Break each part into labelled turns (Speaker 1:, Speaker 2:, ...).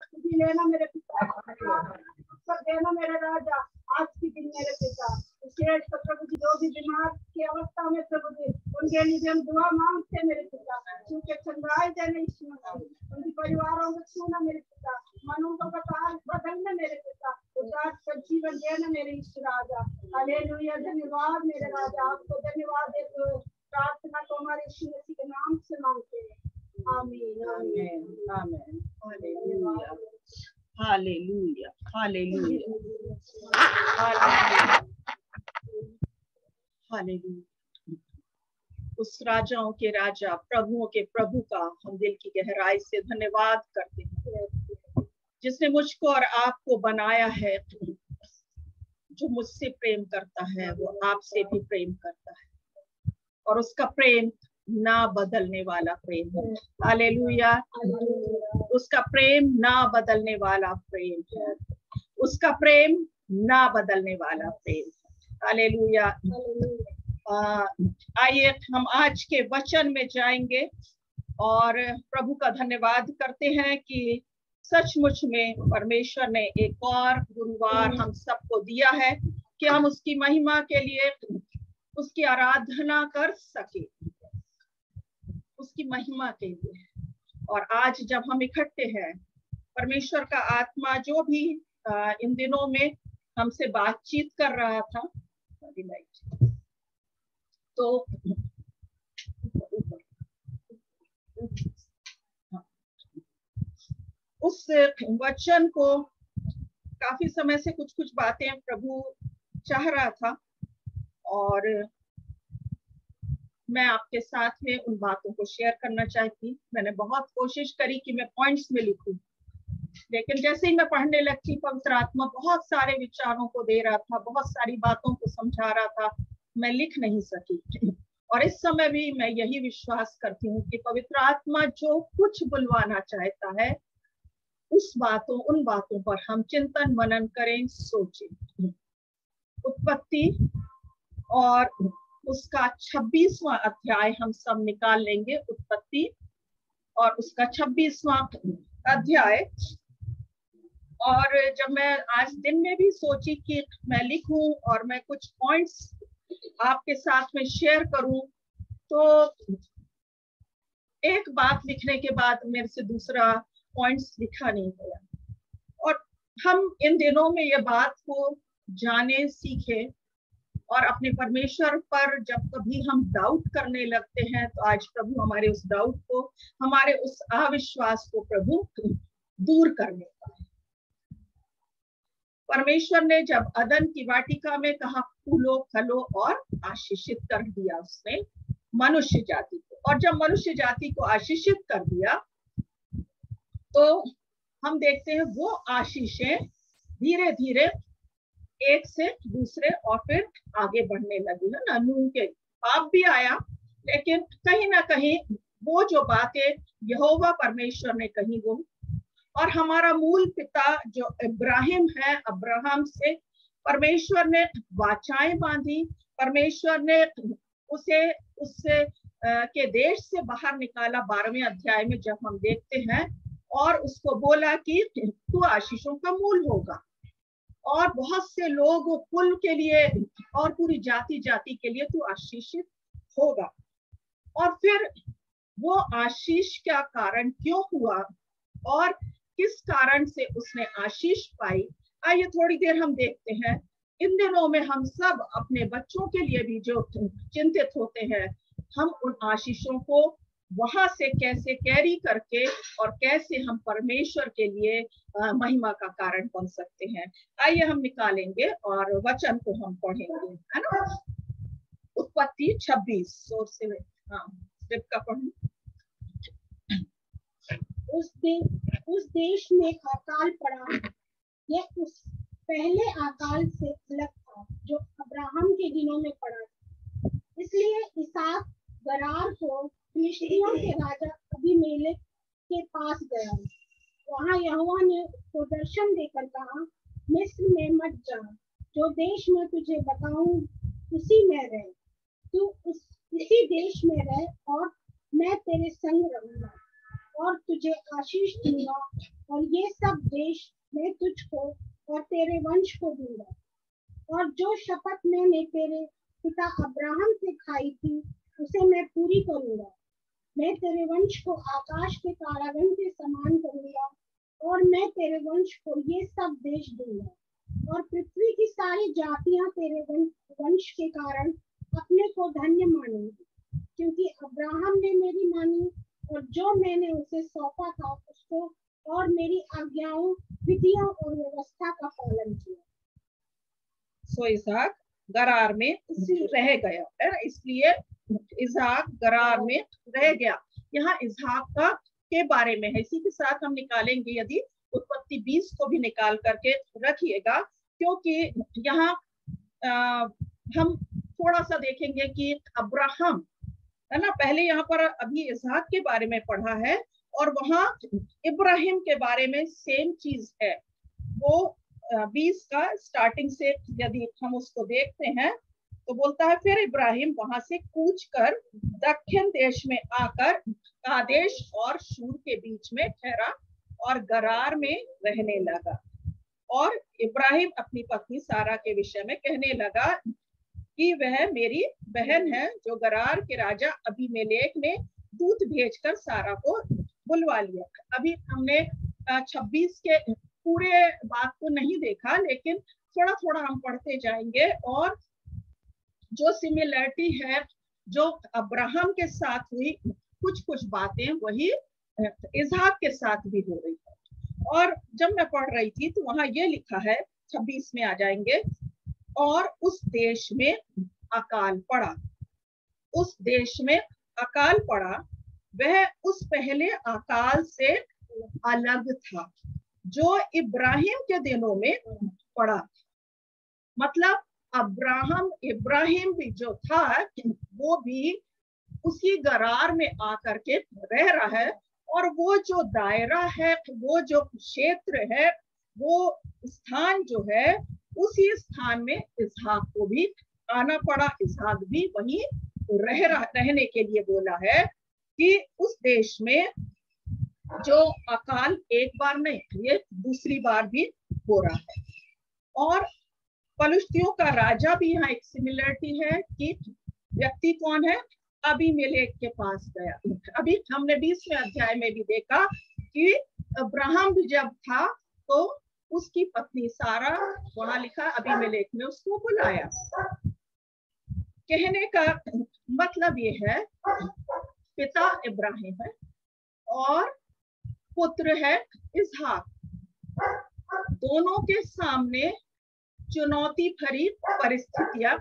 Speaker 1: तुझी लेना मेरे पिता, सब देना मेरे राजा। आज की दिन मेरे पिता विशेष प्रभु जी जो भी बीमार की अवस्था में प्रभु जी उनके लिए हम दुआ मांगते मेरे पिता, क्योंकि चंगाई देने उनके परिवारों को छूना मेरे पिता, मनों को बदलना मेरे पिता, उदार का जीवन देना मेरे ईश्वर राजा। हालेलुया, धन्यवाद मेरे राजा, आपको धन्यवाद देते हुए प्रार्थना को हमारे यीशु मसीह के नाम से मांगते हैं, आमीन आमीन आमीन। Hallelujah
Speaker 2: hallelujah hallelujah hallelujah. उस राजाओं के राजा प्रभुओं के प्रभु का हम दिल की गहराई से धन्यवाद करते हैं, जिसने मुझको और आपको बनाया है। जो मुझसे प्रेम करता है वो आपसे भी प्रेम करता है, और उसका प्रेम ना बदलने वाला प्रेम है। हालेलुया, उसका प्रेम ना बदलने वाला प्रेम है, उसका प्रेम ना बदलने वाला प्रेम है। हालेलुया। आइए हम आज के वचन में जाएंगे और प्रभु का धन्यवाद करते हैं कि सचमुच में परमेश्वर ने एक और गुरुवार हम सबको दिया है कि हम उसकी महिमा के लिए उसकी आराधना कर सके, उसकी महिमा के लिए। और आज जब हम इकट्ठे हैं, परमेश्वर का आत्मा जो भी इन दिनों में हमसे बातचीत कर रहा था, तो उस वचन को काफी समय से कुछ कुछ बातें प्रभु चाह रहा था, और मैं आपके साथ में उन बातों को शेयर करना चाहती। मैंने बहुत कोशिश करी कि मैं पॉइंट्स में लिखूं, लेकिन जैसे ही मैं पढ़ने लगती, पवित्र आत्मा बहुत सारे विचारों को दे रहा था, बहुत सारी बातों को समझा रहा था, मैं लिख नहीं सकी। और इस समय भी मैं यही विश्वास करती हूँ कि पवित्र आत्मा जो कुछ बुलवाना चाहता है, उन बातों पर हम चिंतन मनन करें, सोचें। उत्पत्ति और उसका 26वां अध्याय हम सब निकाल लेंगे। उत्पत्ति और उसका 26वां अध्याय। और जब मैं आज दिन में भी सोची कि मैं लिखूं और मैं कुछ पॉइंट्स आपके साथ में शेयर करूं, तो एक बात लिखने के बाद मेरे से दूसरा पॉइंट्स लिखा नहीं गया। और हम इन दिनों में ये बात को जाने, सीखे, और अपने परमेश्वर पर जब कभी हम डाउट करने लगते हैं, तो आज प्रभु हमारे उस डाउट को, हमारे उस अविश्वास को प्रभु दूर करने का है। परमेश्वर ने जब अदन की वाटिका में कहा फूलो फलो और आशीषित कर दिया उसने मनुष्य जाति को, और जब मनुष्य जाति को आशीषित कर दिया, तो हम देखते हैं वो आशीषें धीरे धीरे एक से दूसरे और फिर आगे बढ़ने लगी है ना। नूह के पाप भी आया, लेकिन कहीं ना कहीं वो जो बातें यहोवा परमेश्वर ने कही, वो, और हमारा मूल पिता जो इब्राहिम है, अब्राहम से परमेश्वर ने वाचाएं बांधी। परमेश्वर ने उसे उससे के देश से बाहर निकाला 12वें अध्याय में जब हम देखते हैं, और उसको बोला कि तू आशीषों का मूल होगा, और बहुत से लोग कुल के लिए और पूरी जाति जाति के लिए तू आशीषित होगा। और फिर वो आशीष का कारण क्यों हुआ और किस कारण से उसने आशीष पाई, आइए थोड़ी देर हम देखते हैं। इन दिनों में हम सब अपने बच्चों के लिए भी जो चिंतित होते हैं, हम उन आशीषों को वहां से कैसे कैरी करके और कैसे हम परमेश्वर के लिए महिमा का कारण बन सकते हैं। आइए हम निकालेंगे और वचन को हम पढ़ेंगे, है ना। उत्पत्ति 26 से का पढ़ें।
Speaker 1: उस देश में अकाल पड़ा, यह उस पहले अकाल से अलग था जो अब्राहम के दिनों में पड़ा था। इसलिए इसहाक गरार को फिलिस्तियों के राजा अबीमेलेक के पास गया। वहां यहोवा ने उसको दर्शन देकर कहा, मिस्र में मत जा, जो देश में तुझे बताऊं उसी में रह। तू इसी देश में रह और मैं तेरे संग रहूंगा। और तुझे आशीष दूंगा, और ये सब देश मैं तुझको और तेरे वंश को दूंगा। और जो शपथ मैंने तेरे पिता अब्राहम से खाई थी उसे मैं पूरी करूंगा। मैं तेरे वंश को आकाश के तारागण के समान करूंगा, और मैं तेरे वंश को ये सब देश दूंगा। और पृथ्वी की सारी जातियां तेरे वंश के कारण अपने को धन्य मानेंगी, क्योंकि अब्राहम ने मेरी मानी और जो मैंने उसे सौंपा था उसको, और मेरी आज्ञाओं, विधियों और व्यवस्था का पालन किया।
Speaker 2: सो इसहाक गरार में रह गया है, इसलिए इसहाक गरार में रह गया। यहाँ इसहाक का के बारे में है। इसी के साथ हम निकालेंगे, यदि उत्पत्ति 20 को भी निकाल करके रखिएगा, क्योंकि यहाँ हम थोड़ा सा देखेंगे कि अब्राहम है ना, पहले यहाँ पर अभी इसहाक के बारे में पढ़ा है और वहां इब्राहिम के बारे में सेम चीज है। वो 20 का स्टार्टिंग से यदि हम उसको देखते हैं तो बोलता है, फिर इब्राहिम वहां से कूच कर दक्षिण देश में आकर कादेश और शूर के बीच में ठहरा और गरार में रहने लगा। और इब्राहिम अपनी पत्नी सारा के विषय में कहने लगा कि वह मेरी बहन है, जो गरार के राजा अबीमेलेक ने दूत भेजकर सारा को बुलवा लिया। अभी हमने 26 के पूरे बात को नहीं देखा, लेकिन थोड़ा थोड़ा हम पढ़ते जाएंगे। और जो सिमिलरिटी है जो अब्राहम के साथ हुई, कुछ कुछ बातें वही इसहाक के साथ भी हो रही है। और जब मैं पढ़ रही थी तो वहां ये लिखा है, 26 में आ जाएंगे, और उस देश में अकाल पड़ा। उस देश में अकाल पड़ा, वह उस पहले अकाल से अलग था जो इब्राहिम के दिनों में पड़ा। मतलब इब्राहिम भी जो था वो भी उसी गरार में आकर के रह रहा है, और वो जो दायरा है, वो जो क्षेत्र है, वो स्थान जो है, उसी स्थान में इसहाक को भी आना पड़ा। इसहाक भी वहीं रहने के लिए बोला है कि उस देश में जो अकाल एक बार नहीं, ये दूसरी बार भी हो रहा है। और पलिश्तियों का राजा भी यहाँ एक सिमिलरिटी है कि व्यक्ति कौन है, अबीमेलेक के पास गया। अभी हमने 20वें अध्याय में भी देखा कि अब्राहम भी जब था तो उसकी पत्नी सारा, वहां लिखा अबीमेलेक ने उसको बुलाया। कहने का मतलब ये है, पिता इब्राहिम है और पुत्र है इसहाक। दोनों के सामने चुनौती भरी परिस्थितियां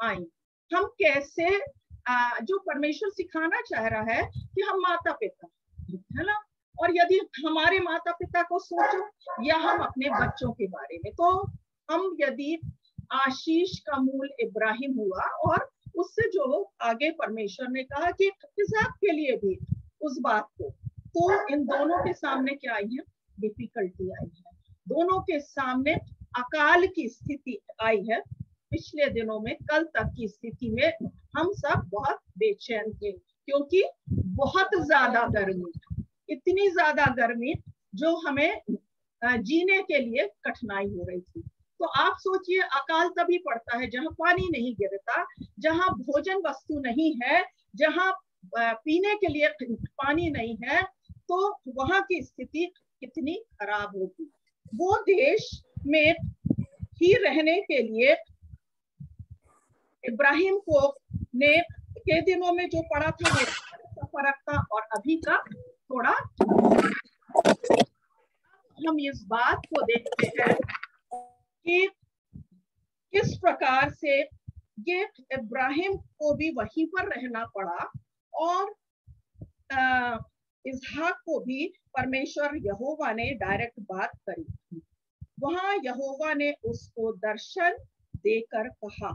Speaker 2: आई। हम कैसे, जो परमेश्वर सिखाना चाह रहा है कि हम माता पिता है ना, और यदि हमारे माता पिता को सोचो या हम अपने बच्चों के बारे में, तो हम यदि आशीष का मूल इब्राहिम हुआ, और उससे जो आगे परमेश्वर ने कहा कि इसहाक के लिए भी उस बात को, तो इन दोनों के सामने क्या आई है, डिफिकल्टी आई है। दोनों के सामने अकाल की स्थिति आई है। पिछले दिनों में, कल तक की स्थिति में हम सब बहुत बेचैन थे, क्योंकि बहुत ज्यादा गर्मी, इतनी ज्यादा गर्मी जो हमें जीने के लिए कठिनाई हो रही थी। तो आप सोचिए, अकाल तभी पड़ता है जहां पानी नहीं गिरता, जहां भोजन वस्तु नहीं है, जहां पीने के लिए पानी नहीं है, तो वहां की स्थिति कितनी खराब होगी। वो देश में ही रहने के लिए इब्राहिम को ने के दिनों में जो पड़ा था वो फर्क था, और अभी का थोड़ा। हम इस बात को देखते हैं कि किस प्रकार से ये इब्राहिम को भी वहीं पर रहना पड़ा, और इसहाक को भी परमेश्वर यहोवा ने डायरेक्ट बात करी। वहां यहोवा ने उसको दर्शन देकर कहा,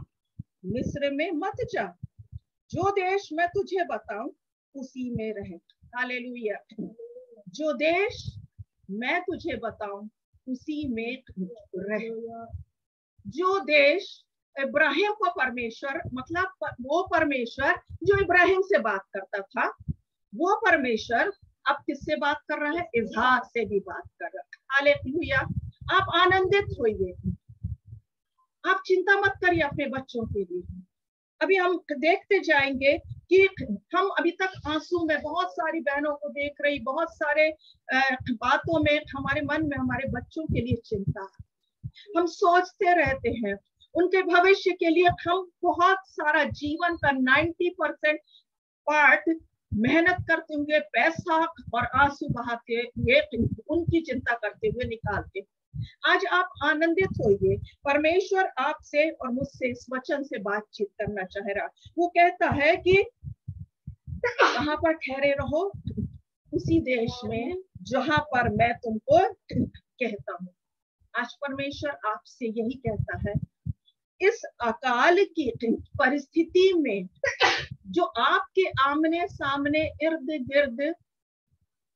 Speaker 2: मिस्र में मत जा, जो देश मैं तुझे बताऊं उसी में रह। हालेलुया। जो देश मैं तुझे बताऊं उसी में रह। जो देश इब्राहिम को परमेश्वर, मतलब वो परमेश्वर जो इब्राहिम से बात करता था, वो परमेश्वर अब किससे बात कर रहा है? इसहाक से भी बात कर रहा है। हालेलुया। आप आनंदित होइए, आप चिंता मत करिए अपने बच्चों के लिए। अभी हम देखते जाएंगे कि हम अभी तक आंसू में बहुत सारी बहनों को देख रही, बहुत सारे बातों में हमारे मन में हमारे बच्चों के लिए चिंता, हम सोचते रहते हैं उनके भविष्य के लिए। हम बहुत सारा जीवन का 90% पार्ट मेहनत करते हुए, पैसा और आंसू बहाते हुए, उनकी चिंता करते हुए निकालते। आज आप आनंदित होइए, परमेश्वर आपसे और मुझसे इस वचन से बातचीत करना चाह रहा। वो कहता है कि कहां पर ठहरे रहो? उसी देश में जहां पर मैं तुमको कहता हूं। आज परमेश्वर आपसे यही कहता है, इस अकाल की परिस्थिति में जो आपके आमने सामने इर्द गिर्द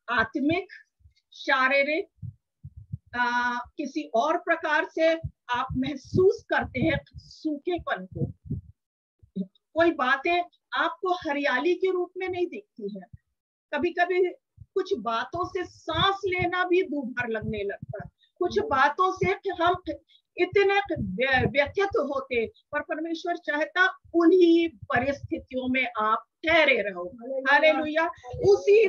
Speaker 2: आत्मिक, शारीरिक, किसी और प्रकार से आप महसूस करते हैं सूखेपन को, कोई बातें आपको हरियाली के रूप में नहीं दिखती है। कभी कभी कुछ बातों से सांस लेना भी दूभर लगने लगता है, कुछ बातों से हम इतने व्यथित होते, पर परमेश्वर चाहता उन्हीं परिस्थितियों में आप ठहरे रहो। हालेलुया। उसी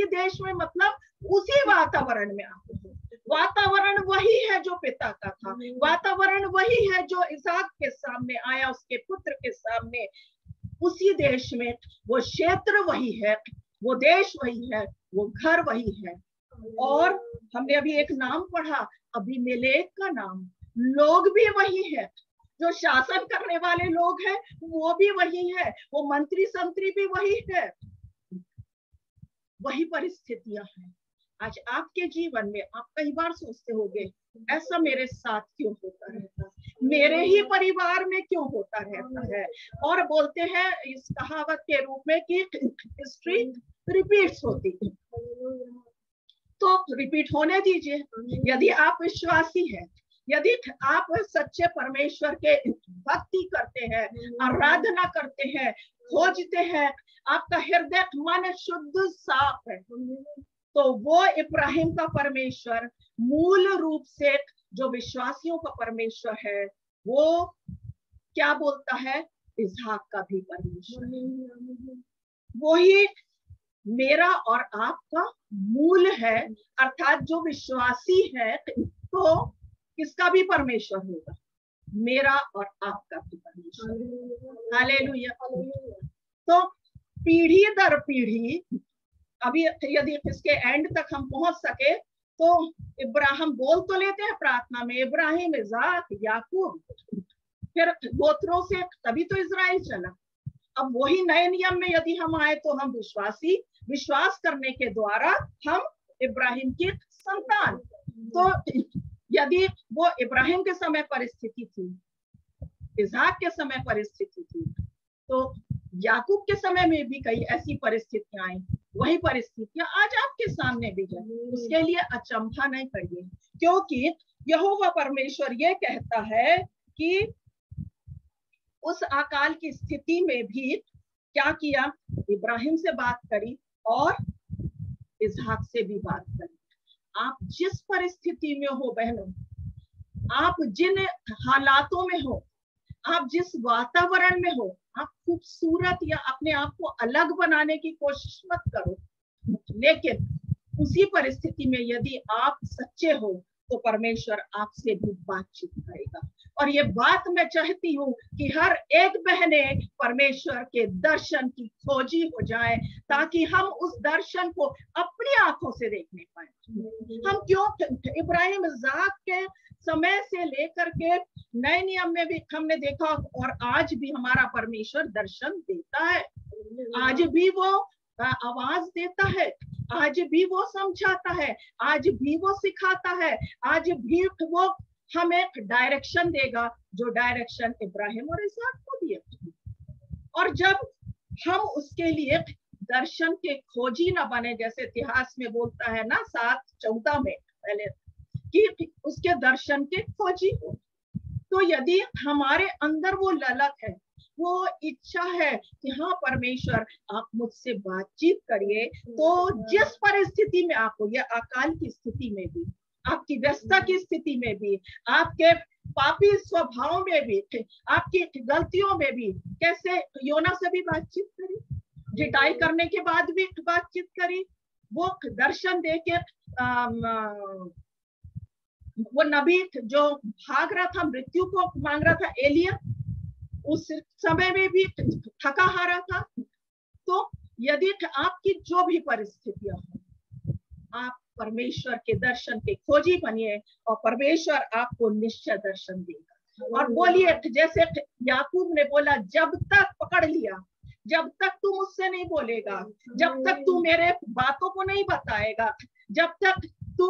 Speaker 2: देश में मतलब उसी वातावरण में आप हो। वातावरण वही है जो पिता का था, वातावरण वही है जो इसहाक के सामने आया, उसके पुत्र के सामने। उसी देश में वो क्षेत्र वही है, वो देश वही है, वो घर वही है। और हमने अभी एक नाम पढ़ा, अबीमेलेक का नाम, लोग भी वही है, जो शासन करने वाले लोग हैं वो भी वही है, वो मंत्री संतरी भी वही है, वही परिस्थितियां हैं। आज आपके जीवन में आप कई बार सोचते होंगे, ऐसा मेरे साथ क्यों होता रहता है, मेरे ही परिवार में क्यों होता रहता है। और बोलते हैं इस कहावत के रूप में कि हिस्ट्री रिपीट्स होती है, तो रिपीट होने दीजिए। यदि आप विश्वासी हैं, यदि आप सच्चे परमेश्वर के भक्ति करते हैं, आराधना करते हैं, खोजते हैं, आपका हृदय मन शुद्ध साफ है, तो वो इब्राहिम का परमेश्वर मूल रूप से जो विश्वासियों का परमेश्वर है, वो क्या बोलता है? इसहाक का भी परमेश्वर, वही मेरा और आपका मूल है। अर्थात जो विश्वासी है तो किसका भी परमेश्वर होगा? मेरा और आपका भी परमेश्वर। हालेलुया। तो पीढ़ी दर पीढ़ी, अभी यदि इसके एंड तक हम पहुंच सके तो इब्राहिम बोल तो लेते हैं प्रार्थना में, इब्राहिम, इसहाक, याकूब, फिर गोत्रों से तभी तो इजराइल चला। अब वही नए नियम में यदि हम आए तो हम विश्वास करने के द्वारा हम इब्राहिम की संतान। तो यदि वो इब्राहिम के समय परिस्थिति थी, इसहाक के समय परिस्थिति थी, तो याकूब के समय में भी कई ऐसी परिस्थितियां आई, वही परिस्थितियां आज आपके सामने भी है। उसके लिए अचंभा नहीं करिए, क्योंकि यहोवा परमेश्वर ये कहता है कि उस अकाल की स्थिति में भी क्या किया? इब्राहिम से बात करी और इसहाक से भी बात करी। आप जिस परिस्थिति में हो बहनों, आप जिन हालातों में हो, आप जिस वातावरण में हो, आप खूबसूरत या अपने आप को अलग बनाने की कोशिश मत करो, लेकिन उसी परिस्थिति में यदि आप सच्चे हो तो परमेश्वर आपसे भी बातचीत करेगा। और ये बात मैं चाहती हूँ कि हर एक बहने परमेश्वर के दर्शन की खोजी हो जाए, ताकि हम उस दर्शन को अपनी आंखों से देखने पाए। हम क्यों इब्राहिम, इसहाक के समय से लेकर के नए नियम में भी हमने देखा, और आज भी हमारा परमेश्वर दर्शन देता है, आज भी वो आवाज देता है, आज भी वो समझाता है, आज भी वो सिखाता है, आज भी वो हमें डायरेक्शन देगा, जो डायरेक्शन इब्राहिम और इसहाक को दिया। और जब हम उसके लिए दर्शन के खोजी ना बने, जैसे इतिहास में बोलता है ना 7:14 में पहले कि उसके दर्शन के खोजी हो, तो यदि हमारे अंदर वो ललक है, वो इच्छा है कि हाँ परमेश्वर आप मुझसे बातचीत करिए। तो जिस परिस्थिति में आप हो, या अकाल की स्थिति में भी, आपकी व्यस्तता की स्थिति में भी, आपके पापी स्वभाव में भी, आपकी गलतियों में भी, कैसे योना से भी बातचीत करी, जिताई करने के बाद भी बातचीत करी, वो दर्शन देके वो नबी जो भाग रहा था, मृत्यु को मांग रहा था, एलिया, उस समय में भी थका हारा था। तो यदि आपकी जो भी परिस्थितियां हो, आप परमेश्वर के दर्शन के खोजी बनिए और परमेश्वर आपको निश्चय दर्शन देगा। और बोलिए जैसे याकूब ने बोला, जब तक पकड़ लिया, जब तक तू मुझसे नहीं बोलेगा, जब तक तू मेरे बातों को नहीं बताएगा, जब तक तू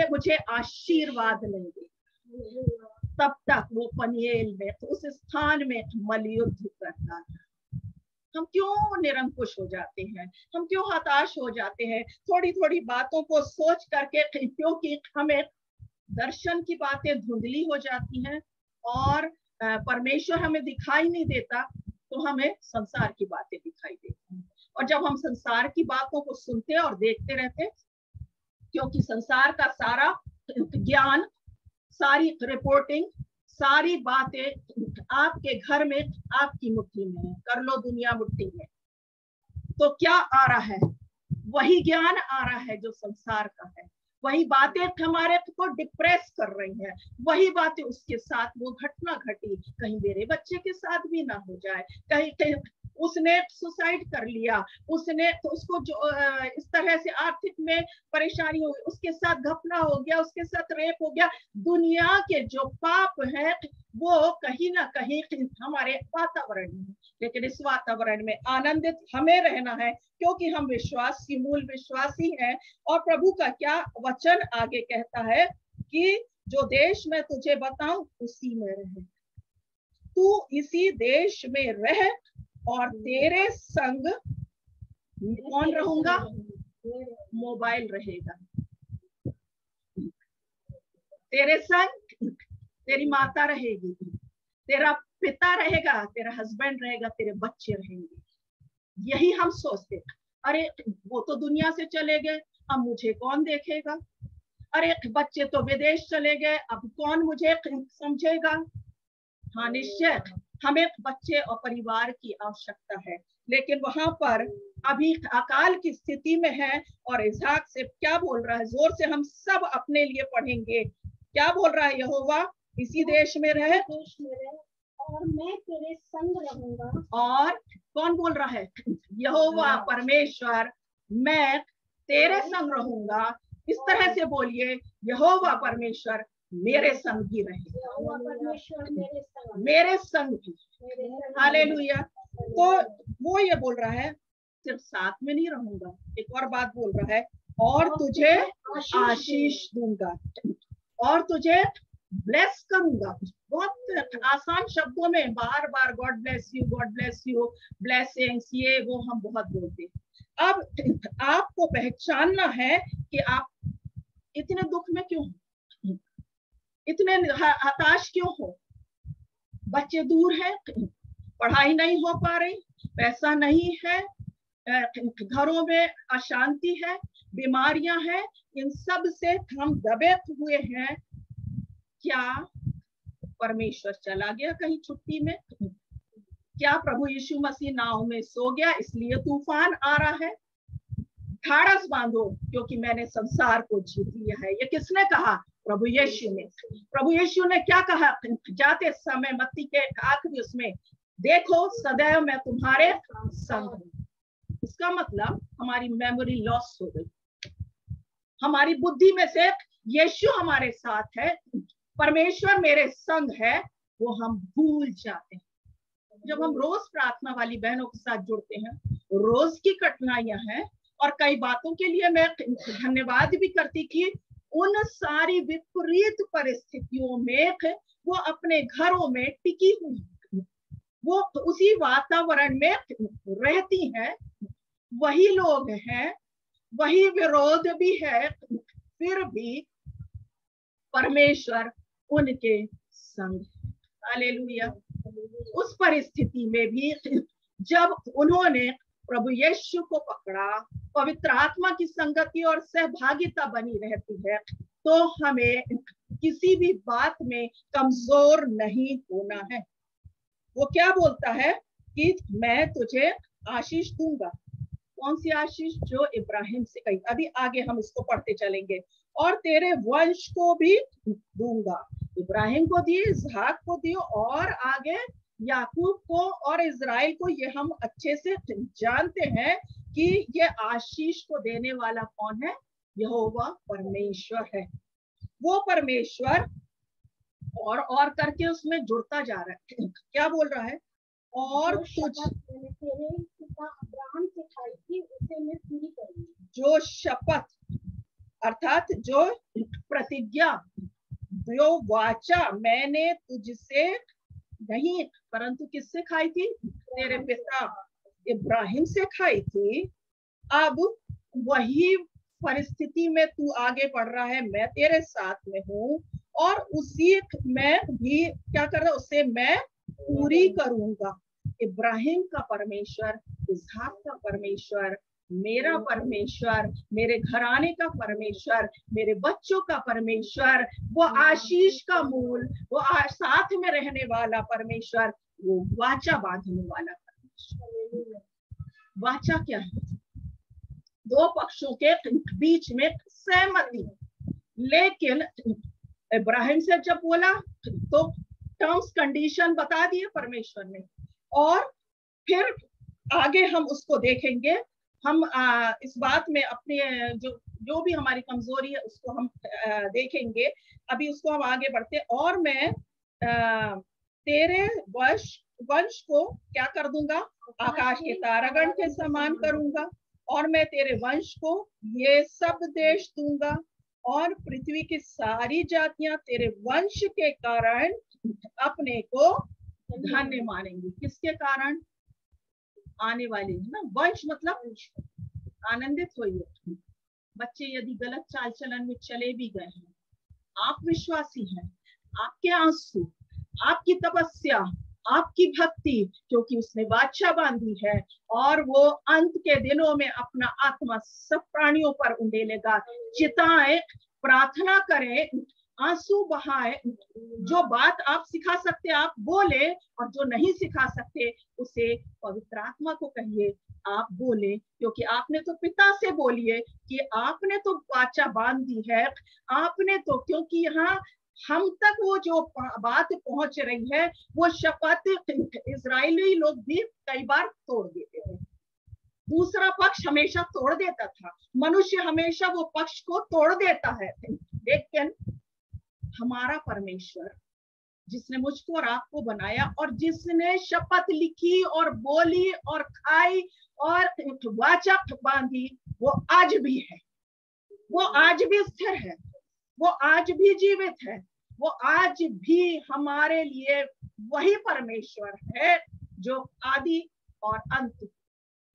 Speaker 2: मुझे आशीर्वाद नहीं देगा, तब तक वो पनिएल में, उस स्थान में मलयुद्ध करता था। हम क्यों निरंकुश हो जाते हैं, हम क्यों हताश हो जाते हैं थोड़ी थोड़ी बातों को सोच करके, क्योंकि हमें दर्शन की बातें धुंधली हो जाती हैं और परमेश्वर हमें दिखाई नहीं देता, तो हमें संसार की बातें दिखाई देती हैं। और जब हम संसार की बातों को सुनते और देखते रहते, क्योंकि संसार का सारा ज्ञान, सारी रिपोर्टिंग, सारी बातें आपके घर में, आपकी मुट्ठी में है, कर लो दुनिया मुट्ठी में, तो क्या आ रहा है? वही ज्ञान आ रहा है जो संसार का है, वही बातें हमारे को डिप्रेस कर रही हैं, वही बातें, उसके साथ वो घटना घटी, कहीं मेरे बच्चे के साथ भी ना हो जाए, कहीं उसने सुसाइड कर लिया, उसने तो उसको जो इस तरह से आर्थिक में परेशानी हो गई, उसके साथ घपला हो गया, उसके साथ रेप हो गया। दुनिया के जो पाप है वो कहीं ना कहीं हमारे वातावरण में, लेकिन इस वातावरण में आनंदित हमें रहना है, क्योंकि हम विश्वासी, मूल विश्वासी हैं। और प्रभु का क्या वचन आगे कहता है कि जो देश में तुझे बताऊं उसी में रहे, तू इसी देश में रह, और तेरे संग कौन रहूंगा? मोबाइल रहेगा, तेरे संग तेरी माता रहेगी, तेरा पिता रहेगा, तेरा हस्बैंड रहेगा, तेरे बच्चे रहेंगे। यही हम सोचते, अरे वो तो दुनिया से चले गए, अब मुझे कौन देखेगा? अरे बच्चे तो विदेश चले गए, अब कौन मुझे समझेगा? हाँ, निश्चय हमें बच्चे और परिवार की आवश्यकता है, लेकिन वहां पर अभी अकाल की स्थिति में है। और इसहाक से क्या बोल रहा है? जोर से हम सब अपने लिए पढ़ेंगे। क्या बोल रहा है? यहोवा इसी देश में रहे
Speaker 1: और मैं तेरे संग रहूंगा।
Speaker 2: और कौन बोल रहा है? यहोवा परमेश्वर, मैं तेरे संग रहूंगा। इस तरह से बोलिए, यहोवा परमेश्वर मेरे संग ही रहे, मेरे संग भी। हालेलुया। तो वो ये बोल रहा है, सिर्फ साथ में नहीं रहूंगा, एक और बात बोल रहा है, और तुझे आशीष दूंगा, और तुझे ब्लेस करूंगा। बहुत आसान शब्दों में बार बार God bless you, God bless you, blessings, ये वो हम बहुत बोलते हैं। अब आपको पहचानना है कि आप इतने दुख में क्यों हो, इतने हताश क्यों हो? बच्चे दूर हैं, पढ़ाई नहीं हो पा रही, पैसा नहीं है, घरों में अशांति है, बीमारियां हैं, इन सब से हम दबे हुए हैं। क्या परमेश्वर चला गया कहीं छुट्टी में? क्या प्रभु यीशु मसीह नाव में सो गया इसलिए तूफान आ रहा है? ढाढ़स बांधो, क्योंकि मैंने संसार को जीत लिया है। ये किसने कहा? प्रभु यीशु ने। प्रभु यीशु ने क्या कहा जाते समय मत्ती के आखिरी उसमें? देखो सदैव मैं तुम्हारे संग हूं। इसका मतलब हमारी मेमोरी लॉस हो गई, हमारी बुद्धि में से यीशु हमारे साथ है, परमेश्वर मेरे संग है, वो हम भूल जाते हैं। जब हम रोज प्रार्थना वाली बहनों के साथ जुड़ते हैं, रोज की कठिनाइयां हैं, और कई बातों के लिए मैं धन्यवाद भी करती कि उन सारी विपरीत परिस्थितियों में वो अपने घरों में टिकी हुई, वो उसी वातावरण में रहती हैं, वही लोग हैं, वही विरोध भी है, फिर भी परमेश्वर उनके संग। हालेलुया। उस परिस्थिति में भी जब उन्होंने प्रभु यीशु को पकड़ा, पवित्र आत्मा की संगति और सहभागिता बनी रहती है, तो हमें किसी भी बात में कमजोर नहीं होना है। वो क्या बोलता है कि मैं तुझे आशीष दूंगा। कौन सी आशीष? जो इब्राहिम से कही। अभी आगे हम इसको पढ़ते चलेंगे। और तेरे वंश को भी दूंगा। इब्राहिम को दिए, इसहाक को दिए, और आगे याकूब को और इजराइल को। ये हम अच्छे से जानते हैं कि ये आशीष को देने वाला कौन है? यहोवा परमेश्वर है। वो परमेश्वर और करके उसमें जुड़ता जा रहा है। क्या बोल रहा है? और कुछ
Speaker 1: अब्राहम से खाई थी उसे मैं पूरी करूंगी।
Speaker 2: जो शपथ अर्थात जो प्रतिज्ञा, जो वाचा मैंने तुझसे नहीं परंतु किससे खाई थी? तेरे पिता इब्राहिम से खाई थी। अब वही परिस्थिति में तू आगे बढ़ रहा है। मैं तेरे साथ में हूँ और उसी में भी क्या कर रहा है? उसे मैं पूरी करूंगा। इब्राहिम का परमेश्वर, इसहाक का परमेश्वर, मेरा परमेश्वर, मेरे घराने का परमेश्वर, मेरे बच्चों का परमेश्वर, वो आशीष का मूल, वो साथ में रहने वाला परमेश्वर, वो वाचा बांधने वाला परमेश्वर। वाचा क्या है? दो पक्षों के बीच में सहमति। लेकिन इब्राहिम से जब बोला तो टर्म्स कंडीशन बता दिए परमेश्वर ने, और फिर आगे हम उसको देखेंगे। हम इस बात में अपने जो भी हमारी कमजोरी है उसको हम देखेंगे। अभी उसको हम आगे बढ़ते। और मैं तेरे वंश को क्या कर दूंगा? आकाश के तारागण के समान करूंगा। और मैं तेरे वंश को ये सब देश दूंगा, और पृथ्वी की सारी जातियां तेरे वंश के कारण अपने को धन्य मानेंगी। किसके कारण? आने वाले है ना। वंश मतलब आनंदित होइए। बच्चे यदि गलत चाल चलन में चले भी गए हैं, आप विश्वासी हैं, आपके आंसू, आपकी तपस्या, आपकी भक्ति, क्योंकि उसने वाचा बांधी है, और वो अंत के दिनों में अपना आत्मा सब प्राणियों पर उंडेलेगा। चिताएं, प्रार्थना करें, आंसू बहाए। जो बात आप सिखा सकते आप बोले, और जो नहीं सिखा सकते उसे पवित्र आत्मा को कहिए आप बोले, क्योंकि आपने तो पिता से बोलिए कि आपने तो वाचा बांध दी है। आपने तो, क्योंकि यहाँ हम तक वो जो बात पहुंच रही है, वो शपथ इजरायली लोग भी कई बार तोड़ देते थे। दूसरा पक्ष हमेशा तोड़ देता था। मनुष्य हमेशा वो पक्ष को तोड़ देता है। लेकिन हमारा परमेश्वर, जिसने मुझको और आपको बनाया, और जिसने शपथ लिखी और बोली और खाई और वाचा बांधी, वो आज भी है, वो आज भी स्थिर है, वो आज भी जीवित है, वो आज भी हमारे लिए वही परमेश्वर है जो आदि और अंत,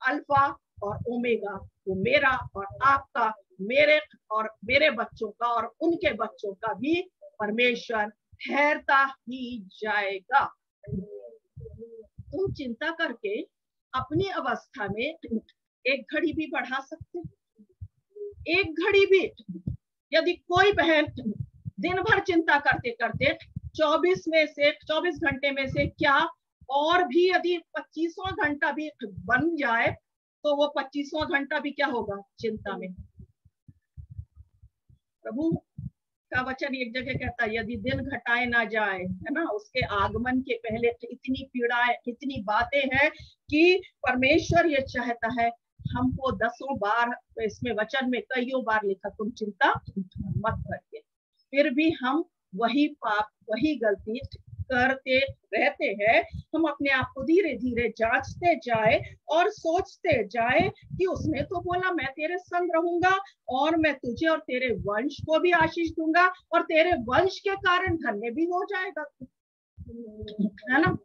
Speaker 2: अल्फा और ओमेगा। वो मेरा और आपका, मेरे और मेरे बच्चों का और उनके बच्चों का भी परमेश्वर ठहरता ही जाएगा। तुम चिंता करके अपनी अवस्था में एक घड़ी भी बढ़ा सकते, एक घड़ी भी। यदि कोई बहन दिन भर चिंता करते करते 24 घंटे में से क्या और भी यदि 25वां घंटा भी बन जाए, तो वो 25वां घंटा भी क्या होगा? चिंता में। प्रभु का वचन एक जगह कहता है, यदि दिन घटाए ना जाए, है ना, उसके आगमन के पहले इतनी पीड़ाएं, इतनी बातें हैं कि परमेश्वर ये चाहता है हमको 10 बार, इसमें वचन में कईयों बार लिखा, तुम चिंता मत करिए। फिर भी हम वही पाप, वही गलती करते रहते हैं। हम अपने आप को धीरे धीरे जांचते जाए और सोचते जाए कि उसने तो बोला मैं तेरे संग रहूंगा, और मैं तुझे और तेरे वंश को भी आशीष दूंगा, और तेरे वंश के कारण धन्य भी हो जाएगा, है ना।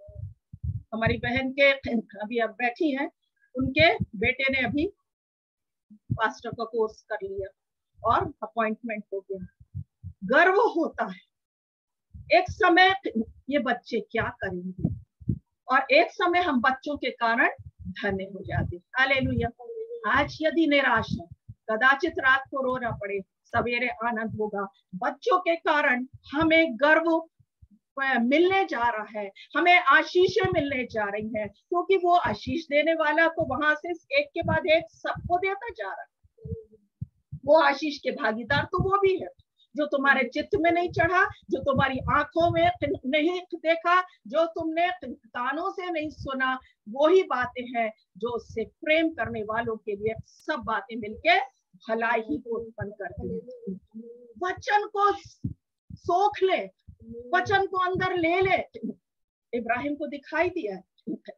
Speaker 2: हमारी बहन के अभी अब बैठी हैं, उनके बेटे ने अभी पास्टर का कोर्स कर लिया और अपॉइंटमेंट हो गया। गर्व होता है। एक समय ये बच्चे क्या करेंगे, और एक समय हम बच्चों के कारण धन्य हो जाते। हालेलुया। आज यदि निराश है, कदाचित रात को रोना पड़े, सवेरे आनंद होगा। बच्चों के कारण हमें गर्व मिलने जा रहा है, हमें आशीषें मिलने जा रही हैं, क्योंकि वो आशीष देने वाला तो वहां से एक के बाद एक सबको देता जा रहा है। वो आशीष के भागीदार तो वो भी है। जो तुम्हारे चित्त में नहीं चढ़ा, जो तुम्हारी आंखों में नहीं देखा, जो तुमने कानों से नहीं सुना, वो ही बातें हैं जो उससे प्रेम करने वालों के लिए सब बातें मिलके भलाई ही को उत्पन्न करती है। वचन को सोख ले, वचन को अंदर ले ले। इब्राहिम को दिखाई दिया,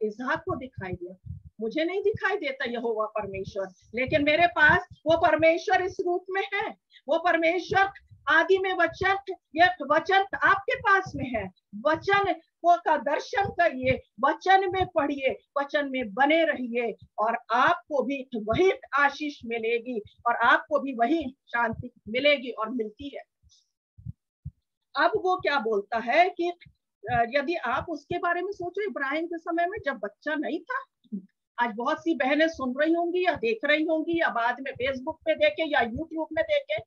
Speaker 2: इसहाक को दिखाई दिया, मुझे नहीं दिखाई देता यहोवा परमेश्वर, लेकिन मेरे पास वो परमेश्वर इस रूप में है। वो परमेश्वर आदि में वचन, ये वचन आपके पास में है। वचन को का दर्शन करिए, वचन में पढ़िए, वचन में बने रहिए, और आपको भी वही आशीष मिलेगी और आपको भी वही शांति मिलेगी और मिलती है। अब वो क्या बोलता है कि यदि आप उसके बारे में सोचो, इब्राहिम के समय में जब बच्चा नहीं था, आज बहुत सी बहनें सुन रही होंगी या देख रही होंगी या बाद में फेसबुक पे देखे या यूट्यूब में देखे,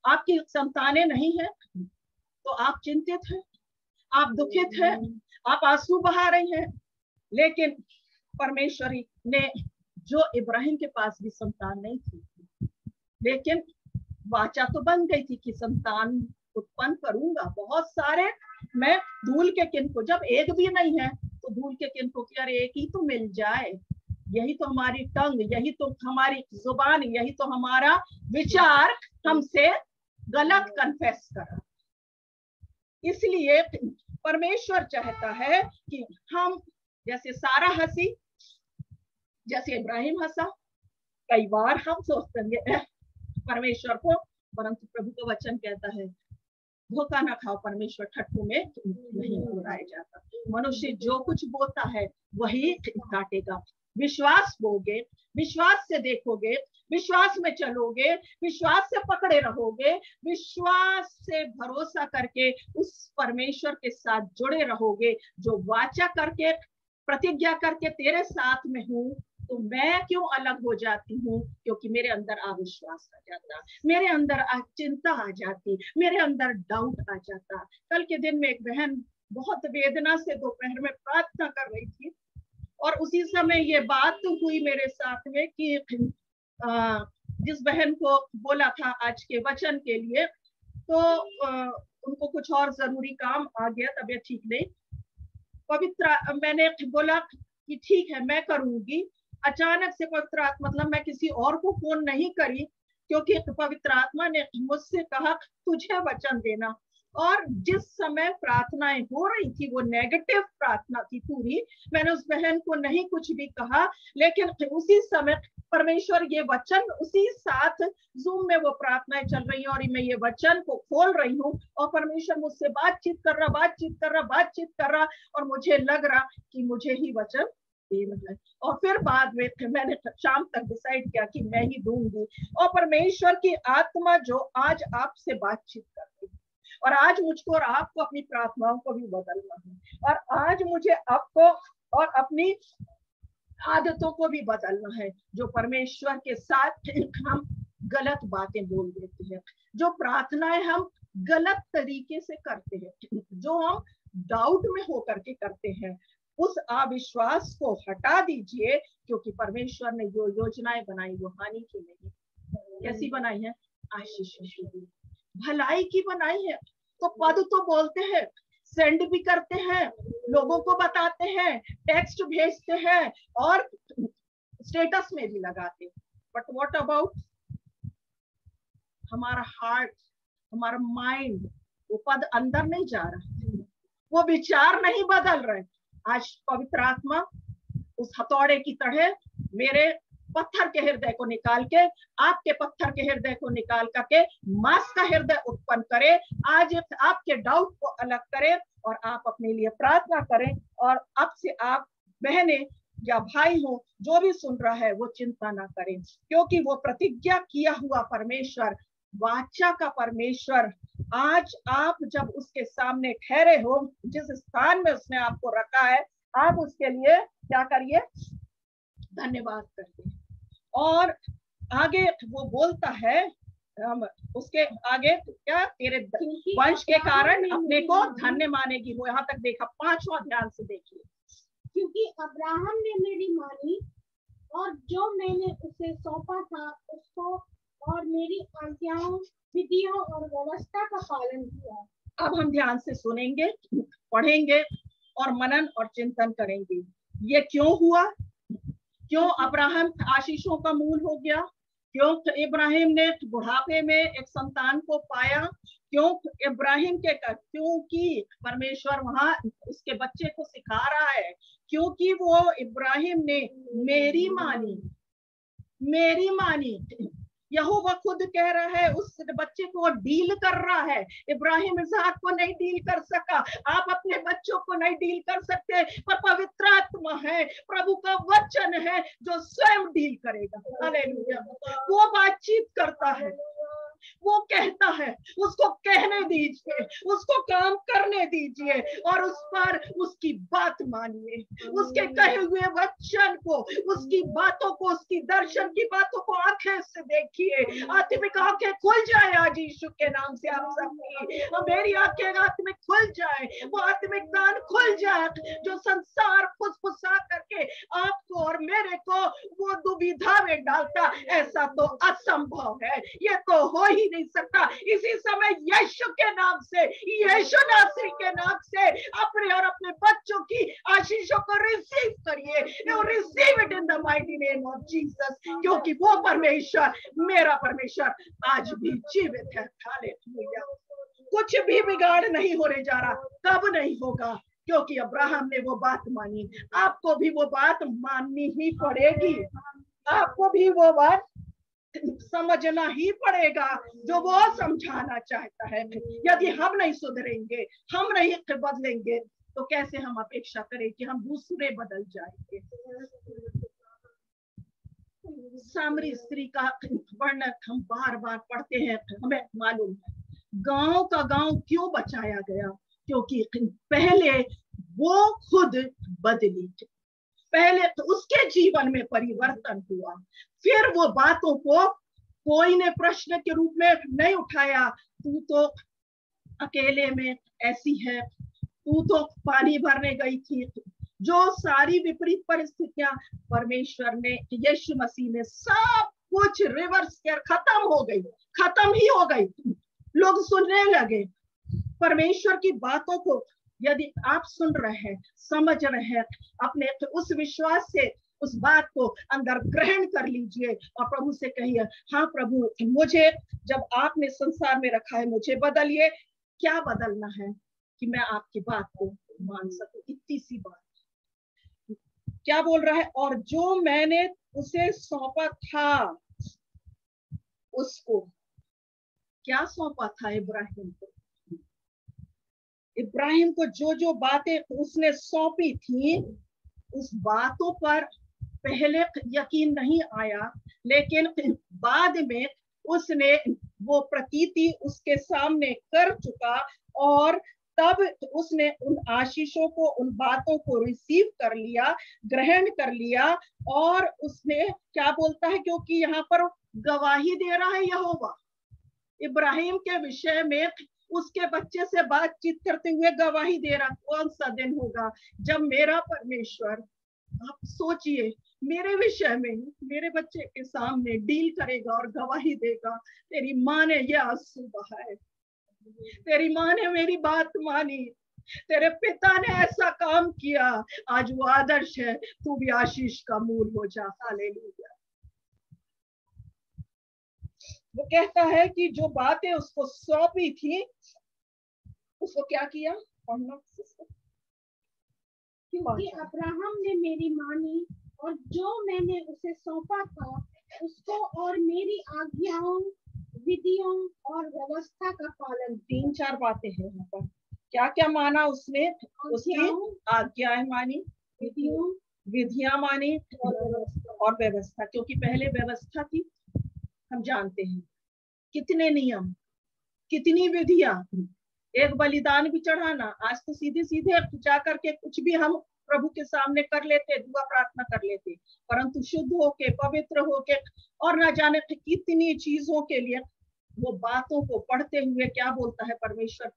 Speaker 2: आपकी संतानें नहीं है तो आप चिंतित हैं, आप दुखित हैं, आप आंसू बहा रही हैं। लेकिन परमेश्वर ने, जो इब्राहिम के पास भी संतान नहीं थी, लेकिन वाचा तो बन गई थी कि संतान उत्पन्न करूंगा, बहुत सारे, मैं धूल के किनको, जब एक भी नहीं है तो धूल के किनको की, अरे एक ही तो मिल जाए, यही तो हमारी टंग, यही तो हमारी जुबान, यही तो हमारा विचार हमसे गलत कन्फेस कर। इसलिए परमेश्वर चाहता है कि हम, जैसे सारा हंसी, जैसे इब्राहिम हंसा, कई बार हम सोचते हैं परमेश्वर को, परंतु प्रभु का वचन कहता है धोखा ना खाओ, परमेश्वर ठट्ठू में नहीं उड़ाया जाता। मनुष्य जो कुछ बोता है वही काटेगा। विश्वास बोगे, विश्वास से देखोगे, विश्वास में चलोगे, विश्वास से पकड़े रहोगे, विश्वास से भरोसा करके उस परमेश्वर के साथ जुड़े रहोगे जो वाचा करके, प्रतिज्ञा करके तेरे साथ में हूँ, तो मैं क्यों अलग हो जाती हूँ? क्योंकि मेरे अंदर अविश्वास आ जाता, मेरे अंदर चिंता आ जाती, मेरे अंदर डाउट आ जाता। कल के दिन में एक बहन बहुत वेदना से दोपहर में प्रार्थना कर रही थी, और उसी समय ये बात हुई मेरे साथ में कि जिस बहन को बोला था आज के वचन के लिए, तो उनको कुछ और जरूरी काम आ गया, तबीयत ठीक नहीं, पवित्र, मैंने बोला कि ठीक है मैं करूंगी। अचानक से पवित्र आत्मा, मतलब मैं किसी और को फोन नहीं करी, क्योंकि पवित्र आत्मा ने मुझसे कहा तुझे वचन देना। और जिस समय प्रार्थनाएं हो रही थी वो नेगेटिव प्रार्थना थी पूरी, मैंने उस बहन को नहीं कुछ भी कहा, लेकिन उसी समय परमेश्वर ये वचन, उसी साथ जूम में वो प्रार्थनाएं चल रही हैं और मैं ये वचन को खोल रही हूँ और परमेश्वर मुझसे बातचीत कर रहा, और मुझे लग रहा कि मुझे ही वचन देना है। और फिर बाद में मैंने शाम तक डिसाइड किया कि मैं ही दूंगी। और परमेश्वर की आत्मा जो आज आपसे बातचीत करती है, और आज मुझको और आपको अपनी प्रार्थनाओं को भी बदलना है, और आज मुझे आपको और अपनी आदतों को भी बदलना है। जो परमेश्वर के साथ हम गलत बातें बोल देते हैं, जो प्रार्थनाएं हम गलत तरीके से करते हैं, जो हम डाउट में होकर के करते हैं, उस अविश्वास को हटा दीजिए, क्योंकि परमेश्वर ने जो योजनाएं बनाई वो हानि की नहीं, कैसी बनाई है? आशीष की, भलाई की बनाई है। तो पद तो बोलते हैं, सेंड भी करते हैं, लोगों को बताते हैं, टेक्स्ट भेजते हैं और स्टेटस में भी लगाते हैं, बट व्हाट अबाउट हमारा हार्ट, हमारा माइंड? वो पद अंदर नहीं जा रहा, वो विचार नहीं बदल रहे। आज पवित्र आत्मा उस हथौड़े की तरह मेरे पत्थर के हृदय को निकाल के, आपके पत्थर के हृदय को निकाल करके मांस का हृदय उत्पन्न करे। आज आपके डाउट को अलग करे और आप अपने लिए प्रार्थना करें। और अब से आप बहने या भाई हो, जो भी सुन रहा है, वो चिंता ना करें, क्योंकि वो प्रतिज्ञा किया हुआ परमेश्वर, वाचा का परमेश्वर, आज आप जब उसके सामने ठहरे हो, जिस स्थान में उसने आपको रखा है, आप उसके लिए क्या करिए, धन्यवाद करिए। और आगे वो बोलता है, उसके आगे क्या, तेरे वंश के कारण अपने को धन्य मानेगी। वो यहाँ तक देखा, 5वां ध्यान से देखिए।
Speaker 1: क्योंकि अब्राहम ने मेरी मानी और जो मैंने उसे सौंपा था उसको और मेरी आज्ञाओं, विधियों और व्यवस्था का पालन किया।
Speaker 2: अब हम ध्यान से सुनेंगे, पढ़ेंगे और मनन और चिंतन करेंगे। ये क्यों हुआ, क्यों अब्राहम आशीषों का मूल हो गया, क्यों इब्राहिम ने बुढ़ापे में एक संतान को पाया, क्यों इब्राहिम के, क्योंकि परमेश्वर वहां उसके बच्चे को सिखा रहा है, क्योंकि वो इब्राहिम ने मेरी मानी। यहोवा खुद कह रहा है, उस बच्चे को डील कर रहा है। इब्राहिम इसहाक को नहीं डील कर सका, आप अपने बच्चों को नहीं डील कर सकते, पर पवित्र आत्मा है, प्रभु का वचन है जो स्वयं डील करेगा। हालेलुया। वो बातचीत करता है, वो कहता है, उसको कहने दीजिए, उसको काम करने दीजिए और उस पर उसकी बात मानिए, उसके कहे हुए वचन को, उसकी बातों को, उसकी दर्शन की बातों को आंखें से देखिए। आत्मिक आंखें खुल जाए आज यीशु के नाम से। आप सबकी मेरी आंखें आत्मिक खुल जाए, वो आत्मिक कान खुल जाए जो संसार फुसफुसा करके आपको और मेरे को वो दुविधा में डालता। ऐसा तो असंभव है, ये तो हो ही नहीं सकता। इसी समय यीशु के नाम से, यीशु नासरी के नाम से अपने और अपने बच्चों की आशीषों को रिसीव करिए। Receive it in the mighty name of Jesus, क्योंकि वो परमेश्वर, मेरा परमेश्वर आज भी जीवित है। हालेलुया। कुछ भी बिगाड़ नहीं होने जा रहा, कब नहीं होगा, क्योंकि अब्राहम ने वो बात मानी। आपको भी वो बात माननी ही पड़ेगी, आपको भी वो बात समझना ही पड़ेगा जो वो समझाना चाहता है। यदि हम नहीं सुधरेंगे, हम नहीं बदलेंगे, तो कैसे हम अपेक्षा करें कि हम दूसरे बदल जाएंगे। सामरी स्त्री का वर्णन हम बार बार पढ़ते हैं, हमें मालूम है गांव का गांव क्यों बचाया गया, क्योंकि पहले वो खुद बदली, पहले तो उसके जीवन में परिवर्तन हुआ, फिर वो बातों को कोई ने प्रश्न के रूप में नहीं उठाया। तू तो अकेले में ऐसी है, तू तो पानी भरने गई थी, जो सारी विपरीत परिस्थितियां परमेश्वर ने, यीशु मसीह ने सब कुछ रिवर्स कर खत्म हो गई, खत्म ही हो गई। लोग सुनने लगे परमेश्वर की बातों को। यदि आप सुन रहे हैं, समझ रहे हैं, अपने उस विश्वास से उस बात को अंदर ग्रहण कर लीजिए और प्रभु से कहिए, हाँ प्रभु, मुझे जब आपने संसार में रखा है, मुझे बदलिए। क्या बदलना है कि मैं आपकी बात को मान सकूं। इतनी सी बात। क्या बोल रहा है, और जो मैंने उसे सौंपा था, उसको क्या सौंपा था इब्राहिम को, इब्राहिम को जो जो बातें उसने सौंपी थी, उस बातों पर पहले यकीन नहीं आया, लेकिन बाद में उसने वो प्रतीति उसके सामने कर चुका और तब उसने उन आशीषों को, उन बातों को रिसीव कर लिया, ग्रहण कर लिया। और उसने क्या बोलता है, क्योंकि यहाँ पर गवाही दे रहा है यहोवा इब्राहिम के विषय में, उसके बच्चे से बातचीत करते हुए गवाही दे रहा। कौन सा दिन होगा जब मेरा परमेश्वर, आप सोचिए, मेरे विषय में मेरे बच्चे के सामने डील करेगा और गवाही देगा, तेरी माँ ने यह आंसू बहाए, तेरी माँ ने मेरी बात मानी, तेरे पिता ने ऐसा काम किया, आज वो आदर्श है, तू भी आशीष का मूल हो जा। हालेलुया। वो कहता है कि जो बातें उसको सौंपी थी, उसको क्या किया,
Speaker 1: क्योंकि अब्राहम ने मेरी मानी और जो मैंने उसे सौंपा था उसको और मेरी आज्ञाओं, विधियों और व्यवस्था का पालन।
Speaker 2: 3-4 बातें हैं यहाँ पर। क्या क्या माना उसने, उसकी आज्ञाएं मानी, विधियां मानी और व्यवस्था। क्योंकि पहले व्यवस्था थी, हम जानते हैं, कितने नियम, कितनी विधियां, एक बलिदान भी चढ़ाना। आज तो सीधे सीधे जा करके कुछ भी हम प्रभु के सामने कर लेते, दुआ प्रार्थना कर लेते, परंतु शुद्ध होके, पवित्र होके और न जाने कितनी चीजों के लिए वो बातों को पढ़ते हुए क्या बोलता है, परमेश्वर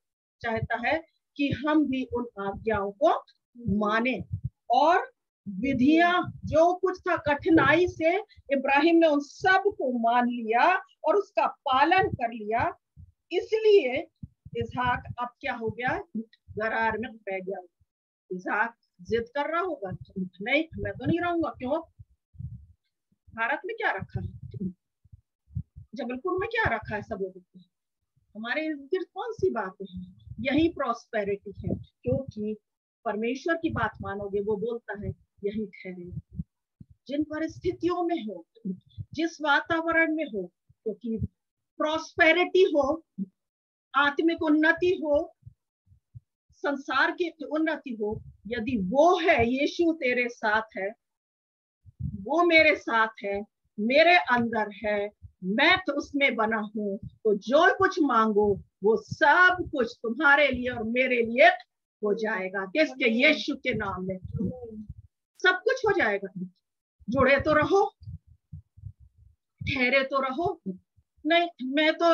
Speaker 2: चाहता है कि हम भी उन आज्ञाओं को माने। और विधियां जो कुछ था कठिनाई से इब्राहिम ने उन सब को मान लिया और उसका पालन कर लिया, इसलिए इसहाक अब क्या हो गया, गरार में पै गया। इसहाक जिद कर रहा होगा, नहीं मैं तो नहीं रहूंगा। क्यों? भारत में क्या रखा है, जबलपुर में क्या रखा है, सब हमारे इर्द गिर्द कौन सी बातें हैं? यही प्रॉस्पेरिटी है, क्योंकि परमेश्वर की बात मानोगे, वो बोलता है यही ठहरे। जिन परिस्थितियों में हो, जिस वातावरण में हो, क्योंकि प्रॉस्पेरिटी हो, आत्मिक उन्नति हो, संसार की उन्नति हो, यदि वो है, यीशु तेरे साथ है, वो मेरे साथ है, मेरे अंदर है, मैं तो उसमें बना हूं, तो जो कुछ मांगो वो सब कुछ तुम्हारे लिए और मेरे लिए हो जाएगा। किसके? यीशु के नाम में सब कुछ हो जाएगा। जुड़े तो रहो, ठहरे तो रहो। नहीं मैं तो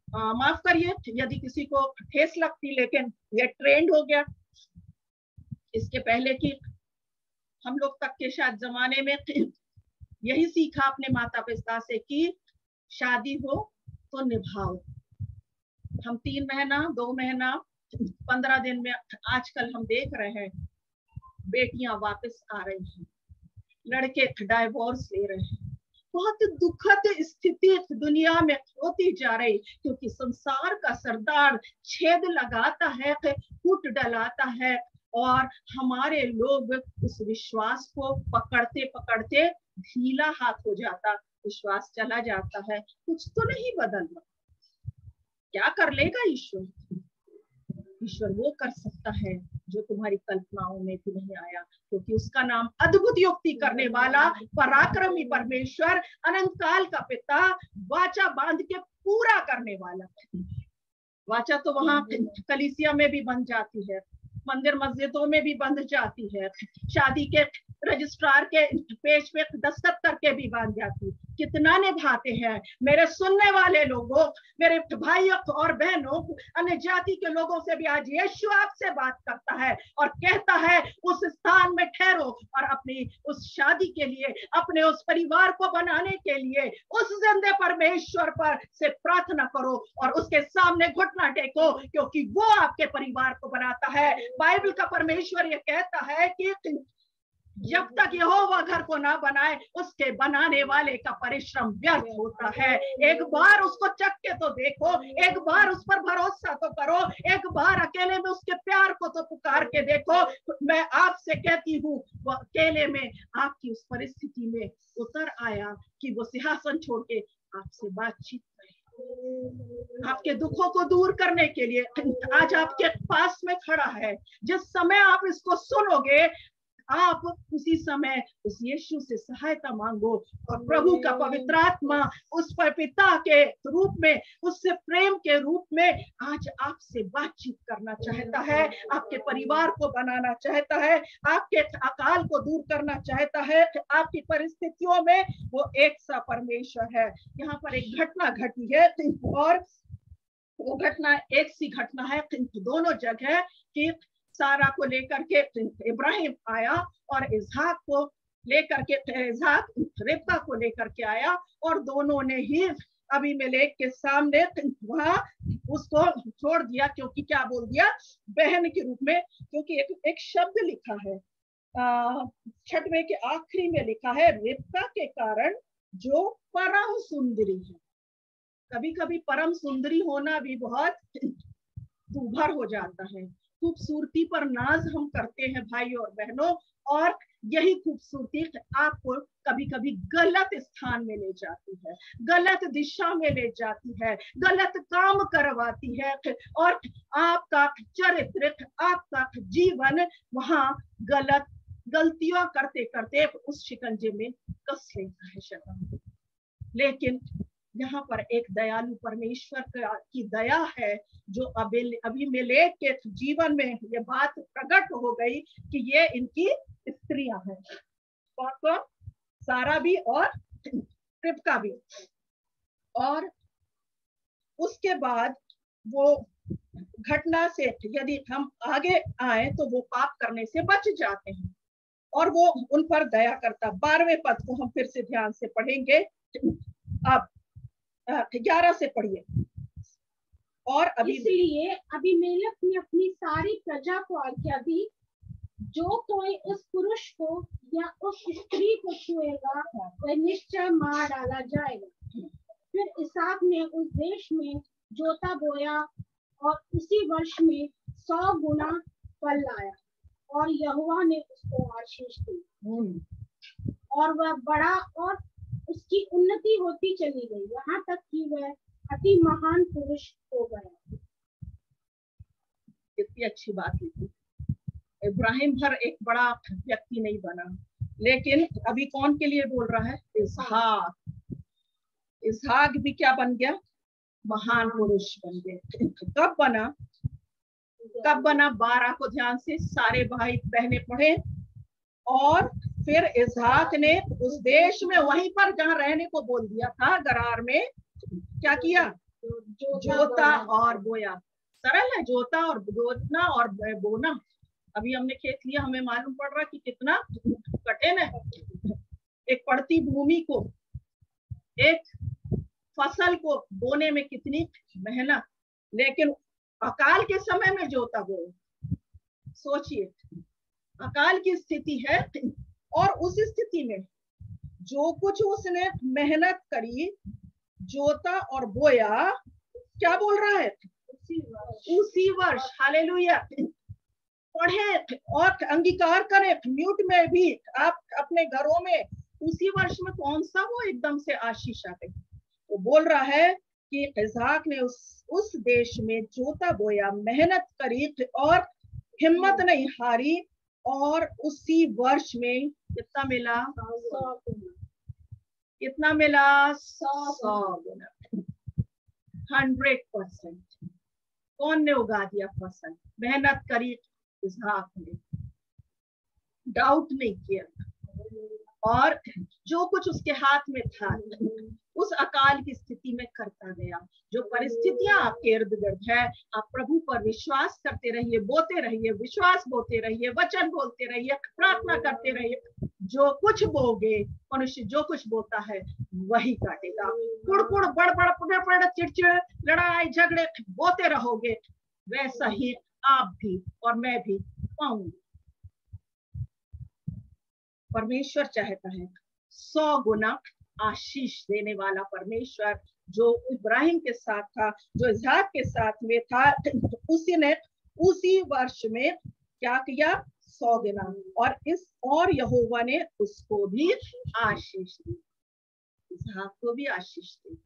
Speaker 2: माफ करिए यदि किसी को ठेस लगती, लेकिन ये ट्रेंड हो गया। इसके पहले की हम लोग तक के शायद जमाने में यही सीखा अपने माता पिता से कि शादी हो तो निभाओ। हम 3 महीना, 2 महीना, 15 दिन में आजकल हम देख रहे हैं बेटियां वापस आ रही हैं, लड़के डाइवोर्स ले रहे हैं। बहुत दुखद स्थिति दुनिया में होती जा रही, क्योंकि संसार का सरदार छेद लगाता है, फूट डलाता है, और हमारे लोग उस विश्वास को पकड़ते पकड़ते ढीला हाथ हो जाता, विश्वास चला जाता है। कुछ तो नहीं बदल रहा। क्या कर लेगा ईश्वर? ईश्वर वो कर सकता है जो तुम्हारी कल्पनाओं में भी नहीं आया, क्योंकि उसका नाम अद्भुत युक्ति करने वाला, पराक्रमी परमेश्वर, अनंत काल का पिता, वाचा बांध के पूरा करने वाला। वाचा तो वहां कलीसिया में भी बन जाती है, मंदिर मस्जिदों में भी बंध जाती है, शादी के रजिस्ट्रार के पेज पे दस्तखत करके भी बन जाती है। कितना निभाते हैं मेरे सुनने वाले लोगों, मेरे भाइयों और बहनों, अन्य जाति के लोगों से भी आज यीशु आपसे बात करता है और कहता है उस स्थान में ठहरो और अपनी उस शादी के लिए, अपने उस परिवार को बनाने के लिए उस जिंदे परमेश्वर पर से प्रार्थना करो और उसके सामने घुटना टेको, क्योंकि वो आपके परिवार को बनाता है। बाइबल का परमेश्वर ये कहता है कि जब तक यहोवा घर को ना बनाए, उसके बनाने वाले का परिश्रम व्यर्थ होता है। एक बार उसको चख के तो देखो, एक बार उस पर भरोसा तो करो, एक बार अकेले में उसके प्यार को तो पुकार के देखो। मैं आपसे कहती हूँ, वो अकेले में आपकी उस परिस्थिति में उतर आया कि वो सिंहासन छोड़ के आपसे बातचीत करे, आपके दुखों को दूर करने के लिए आज आपके पास में खड़ा है। जिस समय आप इसको सुनोगे, आप उसी समय उस यीशु से सहायता मांगो और प्रभु का पवित्र आत्मा उस पर पिता के रूप में, उससे प्रेम के रूप में आज आपसे बातचीत करना चाहता है, आपके परिवार को बनाना चाहता है, आपके अकाल को दूर करना चाहता है, आपकी परिस्थितियों में वो एक सा परमेश्वर है। यहाँ पर एक घटना घटी है और वो घटना एक सी घटना है दोनों जगह कि सारा को लेकर के इब्राहिम आया और इसहाक को लेकर के, इसहाक रिबका को लेकर के आया और दोनों ने ही अबीमेलेक के सामने वहां उसको छोड़ दिया। क्योंकि क्या बोल दिया? बहन के रूप में। क्योंकि एक शब्द लिखा है 6वें के आखिरी में लिखा है, रिबका के कारण जो परम सुंदरी है। कभी कभी परम सुंदरी होना भी बहुत दूभर हो जाता है। खूबसूरती पर नाज हम करते हैं भाई और बहनों, और यही खूबसूरती आपको कभी कभी गलत स्थान में ले जाती है, गलत दिशा में ले जाती है, गलत काम करवाती है और आपका चरित्र, आपका जीवन वहां गलतियां करते करते उस शिकंजे में कस लेता है शैतान। लेकिन यहाँ पर एक दयालु परमेश्वर की दया है, जो अबीमेलेक के जीवन में ये बात प्रकट हो गई कि ये इनकी स्त्रियां हैं, कौन? सारा भी और रिबका भी। और उसके बाद वो घटना से यदि हम आगे आए तो वो पाप करने से बच जाते हैं और वो उन पर दया करता। 12वें पद को हम फिर से ध्यान से पढ़ेंगे। अब 11 से पढ़िए। और
Speaker 1: इसलिए अबीमेलेक ने अपनी सारी प्रजा को आज्ञा दी, जो कोई उस पुरुष को या उस स्त्री को छुएगा वह निश्चय मार डाला जाएगा। फिर इसहाक ने उस देश में जोता बोया और उसी वर्ष में 100 गुना फल लाया और यहोवा ने उसको आशीष दी और वह बड़ा और उसकी उन्नति होती चली गई, यहाँ तक कि वह अति महान पुरुष हो गया।
Speaker 2: कितनी अच्छी बात लिखी। इब्राहिम हर एक बड़ा व्यक्ति नहीं बना, लेकिन अभी कौन के लिए बोल रहा है? इसहाक। इसहाक भी क्या बन गया? महान पुरुष बन गए। कब बना? कब बना? 12 को ध्यान से सारे भाई बहने पढ़े। और फिर इसहाक ने उस देश में वहीं पर जहाँ रहने को बोल दिया था, गरार में, क्या किया? जोता और बोया। सरल है, जोता और जोतना और बोना। अभी हमने खेत लिया, हमें मालूम पड़ रहा कि कितना कठिन है एक पड़ती भूमि को, एक फसल को बोने में कितनी मेहनत। लेकिन अकाल के समय में जोता बोया। सोचिए, अकाल की स्थिति है और उस स्थिति में जो कुछ उसने मेहनत करी, जोता और बोया, क्या बोल रहा है? उसी वर्ष। हालेलुया। पढ़े और अंगीकार करें। म्यूट में भी आप अपने घरों में उसी वर्ष में कौन सा वो एकदम से आशीष आ गई। वो बोल रहा है कि इसहाक ने उस देश में जोता बोया, मेहनत करी और हिम्मत नहीं हारी, और उसी वर्ष में कितना मिला? 100 मिला? 100 गुना। 100%। कौन ने उगा दिया फसल? मेहनत करी इसहाक ने, डाउट नहीं किया, और जो कुछ उसके हाथ में था उस अकाल की स्थिति में करता गया। जो परिस्थितियां आपके इर्द गिर्द है, आप प्रभु पर विश्वास करते रहिए, बोते रहिए, विश्वास बोते रहिए, वचन बोलते रहिए, प्रार्थना करते रहिए। जो कुछ बोगे, मनुष्य जो कुछ बोता है वही काटेगा। कुड़कुड़ बड़बड़ चिड़चिड़ लड़ाई झगड़े बोते रहोगे, वैसा ही आप भी और मैं भी पाऊंगी। परमेश्वर चाहता है 100 गुना आशीष देने वाला परमेश्वर, जो इब्राहिम के साथ था, जो इसहाक के साथ में था, उसी ने उसी वर्ष में क्या किया? 100 गुना। और यहोवा ने उसको भी आशीष दी, इसहाक को भी आशीष दी।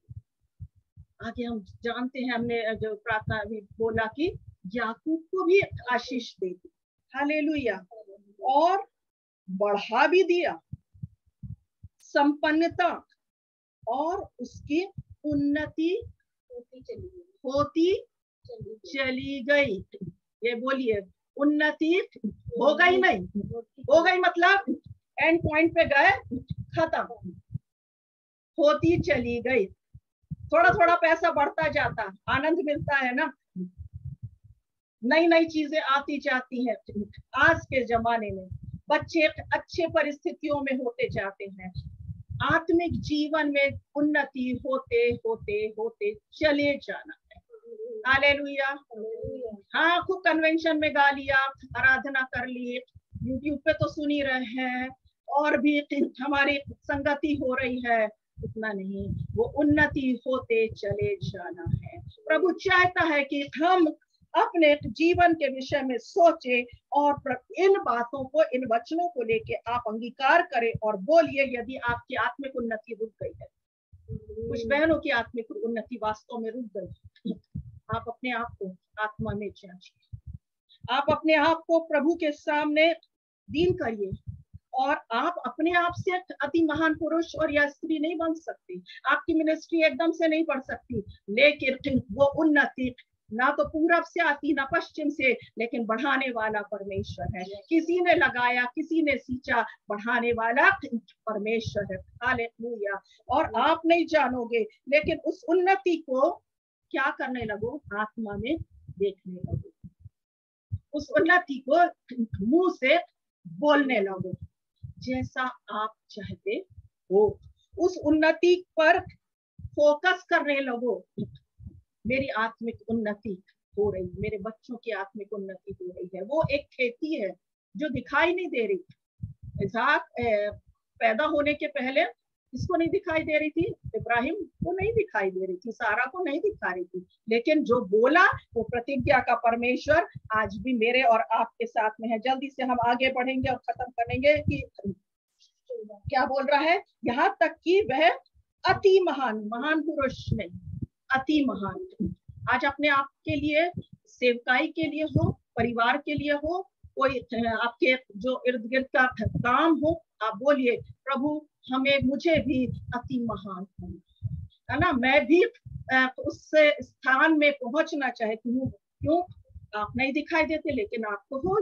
Speaker 2: आगे हम जानते हैं, हमने जो प्रार्थना भी बोला कि याकूब को भी आशीष दे दी। हालेलुया। और बढ़ा भी दिया, संपन्नता और उसकी उन्नति होती चली गई। ये बोलिए, उन्नति हो गई नहीं हो गई, मतलब एंड पॉइंट पे गए, खत्म, होती चली गई। थोड़ा थोड़ा पैसा बढ़ता जाता, आनंद मिलता है ना, नई नई चीजें आती जाती हैं। आज के जमाने में बच्चे अच्छे परिस्थितियों में होते जाते हैं, आत्मिक जीवन में उन्नति होते होते होते चले जाना है। हालेलुया। हाँ, खूब कन्वेंशन में गा लिया, आराधना कर ली, यूट्यूब पे तो सुनी रहे हैं, और भी हमारी संगति हो रही है, उतना नहीं, वो उन्नति होते चले जाना है। प्रभु चाहता है कि हम अपने जीवन के विषय में सोचे और इन बातों को, इन वचनों को लेके आप अंगीकार करें और बोलिए। यदि आपकी आत्मिक उन्नति रुक गई है, कुछ बहनों की आत्मिक उन्नति वास्तव में रुक गई, आप अपने आप को आत्मा में जांचिए, आप अपने आप को प्रभु के सामने दीन करिए और आप अपने आप से अति महान पुरुष और या स्त्री नहीं बन सकती। आपकी मिनिस्ट्री एकदम से नहीं बढ़ सकती, लेकिन वो उन्नति ना तो पूरब से आती ना पश्चिम से, लेकिन बढ़ाने वाला परमेश्वर है। किसी ने लगाया, किसी ने सींचा, बढ़ाने वाला परमेश्वर है। हालेलुया। और आप नहीं जानोगे, लेकिन उस उन्नति को क्या करने लगो, आत्मा में देखने लगो, उस उन्नति को मुंह से बोलने लगो जैसा आप चाहते हो। उस उन्नति पर फोकस करने लगो। मेरी आत्मिक उन्नति हो रही, मेरे बच्चों की आत्मिक उन्नति हो रही है। वो एक खेती है जो दिखाई नहीं दे रही। इसहाक पैदा होने के पहले किसको नहीं दिखाई दे रही थी? इब्राहिम को नहीं दिखाई दे रही थी, सारा को नहीं दिखा रही थी, लेकिन जो बोला वो प्रतिज्ञा का परमेश्वर आज भी मेरे और आपके साथ में है। जल्दी से हम आगे बढ़ेंगे और खत्म करेंगे कि क्या बोल रहा है। यहाँ तक कि वह अति महान, महान पुरुष नहीं, अति महान। आज अपने आप के लिए, सेवकाई के लिए हो, परिवार के लिए हो, कोई आपके जो इर्द गिर्द का काम हो, आप बोलिए प्रभु हमें, मुझे भी अति महान है ना, मैं भी उस स्थान में पहुंचना चाहती हूँ। क्यों? आप नहीं दिखाई देते, लेकिन आपको हो,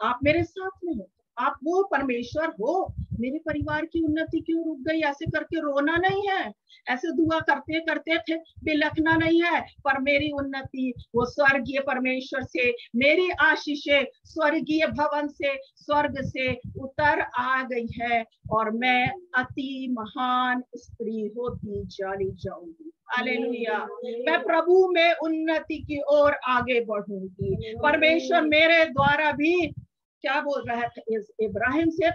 Speaker 2: आप मेरे साथ में हो, आप वो परमेश्वर हो। मेरे परिवार की उन्नति क्यों रुक गई? ऐसे करके रोना नहीं है, ऐसे दुआ करते करते थे बिलखना नहीं है, पर मेरी उन्नति वो स्वर्गीय परमेश्वर से, मेरी आशीषें स्वर्गीय भवन से, स्वर्ग से उतर आ गई है, और मैं अति महान स्त्री होती चली जाऊंगी। हालेलुया। मैं प्रभु में उन्नति की ओर आगे बढ़ूंगी। परमेश्वर मेरे द्वारा भी क्या बोल रहा है? इब्राहिम से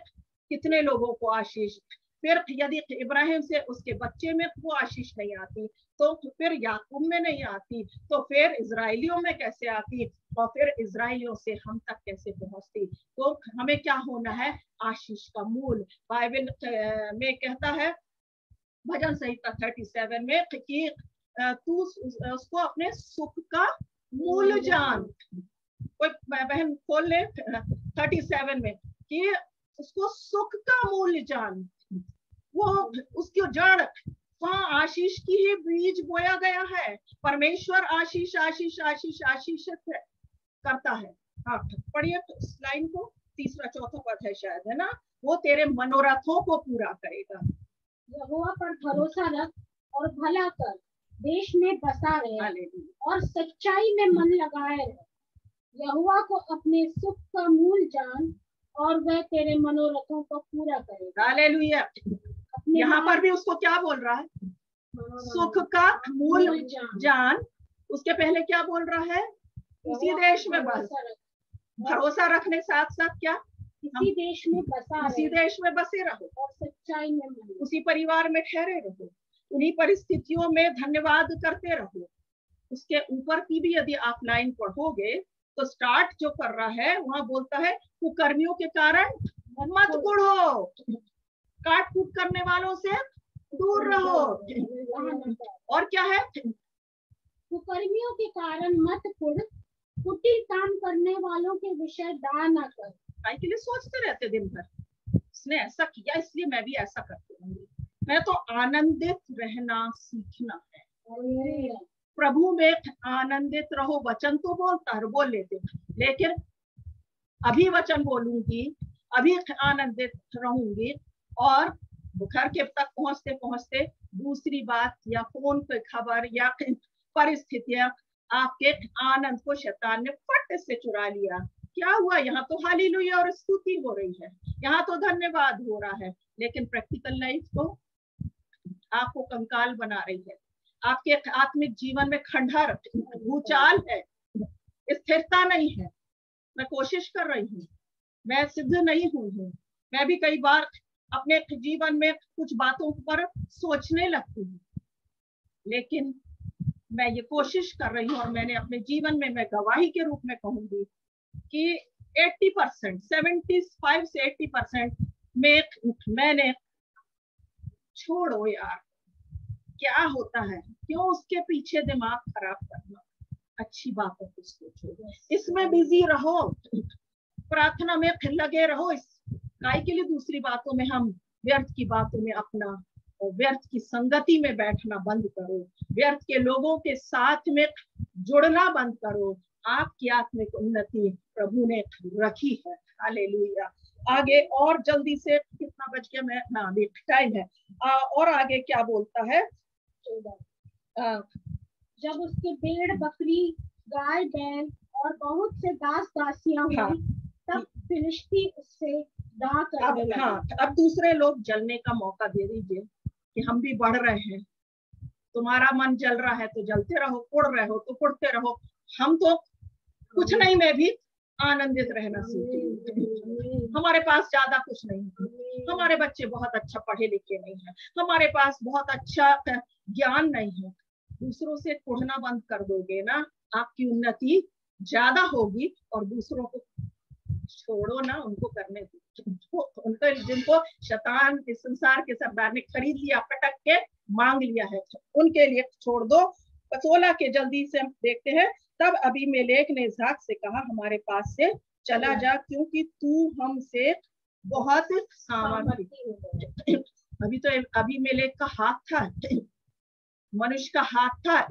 Speaker 2: कितने लोगों को आशीष, फिर यदि इब्राहिम से उसके बच्चे में वो आशीष नहीं आती, तो फिर याकूब में नहीं आती, तो फिर इजराइलियों में कैसे आती, और फिर इजराइलियों से हम तक कैसे पहुंचती? तो हमें क्या होना है? आशीष का मूल। बाइबल में कहता है भजन संहिता 37 में कि तू उसको अपने सुख का मूल जान। कोई बहन खोल ले 37 में कि उसको सुख का मूल्य जान, वो उसकी जड़ वहां आशीष की ही बीज बोया गया है। परमेश्वर आशीष आशीष आशीष आशीषित करता है। हाँ पढ़िए इस लाइन को, तीसरा चौथा पद है शायद, है ना? वो तेरे मनोरथों को पूरा करेगा।
Speaker 1: यहोवा पर भरोसा रख और भला कर, देश में बसा रहे और सच्चाई में मन लगाए रहे। यहोवा को अपने सुख का मूल जान और वह तेरे मनोरथों को पूरा करेगा।
Speaker 2: हालेलुया। यहाँ पर भी उसको क्या बोल रहा है? सुख का मूल जान। उसके पहले क्या बोल रहा है? उसी देश में बस, भरोसा रखने साथ साथ क्या,
Speaker 1: इसी देश में बसा,
Speaker 2: उसी देश में बसे रहो
Speaker 1: और सच्चाई में,
Speaker 2: उसी परिवार में ठहरे रहो, उन्हीं परिस्थितियों में धन्यवाद करते रहो। उसके ऊपर की भी यदि आप लाइन पढ़ोगे तो स्टार्ट जो कर रहा है वहां बोलता है कुकर्मियों के कारण मत कुढ़ो, काट कूट करने वालों से दूर रहो। और क्या है?
Speaker 1: कुकर्मियों के कारण मत कुढ़, कुटिल काम करने वालों के विषय डाह न कर।
Speaker 2: भाई के लिए सोचते रहते दिन भर, उसने ऐसा किया इसलिए मैं भी ऐसा करती हूँ। मैं तो आनंदित रहना सीखना है। प्रभु में आनंदित रहो। वचन तो बोलता है, बोल लेते, लेकिन अभी वचन बोलूंगी, अभी आनंदित रहूंगी, और घर के तक पहुंचते पहुंचते दूसरी बात या फोन पे खबर या परिस्थितियां आपके आनंद को शैतान ने फट से चुरा लिया। क्या हुआ? यहाँ तो हालेलुया और स्तुति हो रही है, यहाँ तो धन्यवाद हो रहा है, लेकिन प्रैक्टिकल लाइफ को आपको कंकाल बना रही है। आपके आत्मिक जीवन में खंडहर, भूचाल है, स्थिरता नहीं है। मैं कोशिश कर रही हूँ, मैं सिद्ध नहीं हुई हूँ। मैं भी कई बार अपने जीवन में कुछ बातों पर सोचने लगती हूँ, लेकिन मैं ये कोशिश कर रही हूँ, और मैंने अपने जीवन में, मैं गवाही के रूप में कहूंगी कि 80%, 75 से 80% में मैंने, छोड़ो यार क्या होता है, क्यों उसके पीछे दिमाग खराब करना, अच्छी बातों को सोचो, इसमें बिजी रहो, प्रार्थना में लगे रहो, काय के लिए दूसरी बातों में हम व्यर्थ की बातों में अपना व्यर्थ की संगति में बैठना बंद करो, व्यर्थ के लोगों के साथ में जुड़ना बंद करो। आपकी आत्मिक उन्नति प्रभु ने रखी है। हालेलुया। आगे और जल्दी से, कितना बज गया, मैं ना अभी टाइम है। और आगे क्या बोलता है?
Speaker 1: जब उसके भेड़ बकरी गाय बैल और बहुत से दास दासियां हुई,
Speaker 2: हाँ,
Speaker 1: तब फिलिस्ती उससे दाह करने लगे।
Speaker 2: हाँ, अब दूसरे लोग जलने का मौका दे दीजिए कि हम भी बढ़ रहे हैं, तुम्हारा मन जल रहा है तो जलते रहो, कुड़ रहे हो तो कुड़ते रहो, हम तो कुछ नहीं में भी आनंदित रहना सीखेंगे। हमारे पास ज्यादा कुछ नहीं है, हमारे बच्चे बहुत अच्छा पढ़े लिखे नहीं है, हमारे पास बहुत अच्छा ज्ञान नहीं है। दूसरों से कुड़ना बंद कर दोगे ना, आपकी उन्नति ज्यादा होगी। और दूसरों को छोड़ो ना, उनको करने दो, उनको जिनको शैतान इस संसार के सरदार ने खरीद लिया, पटक के मांग लिया है, उनके लिए छोड़ दो। 16 के जल्दी से हम देखते हैं। तब अबीमेलेक ने इसहाक से कहा, हमारे पास से चला जा, क्योंकि तू हमसे बहुत सामर्थी। अभी तो अबीमेलेक का हाथ था, मनुष्य का हाथ था,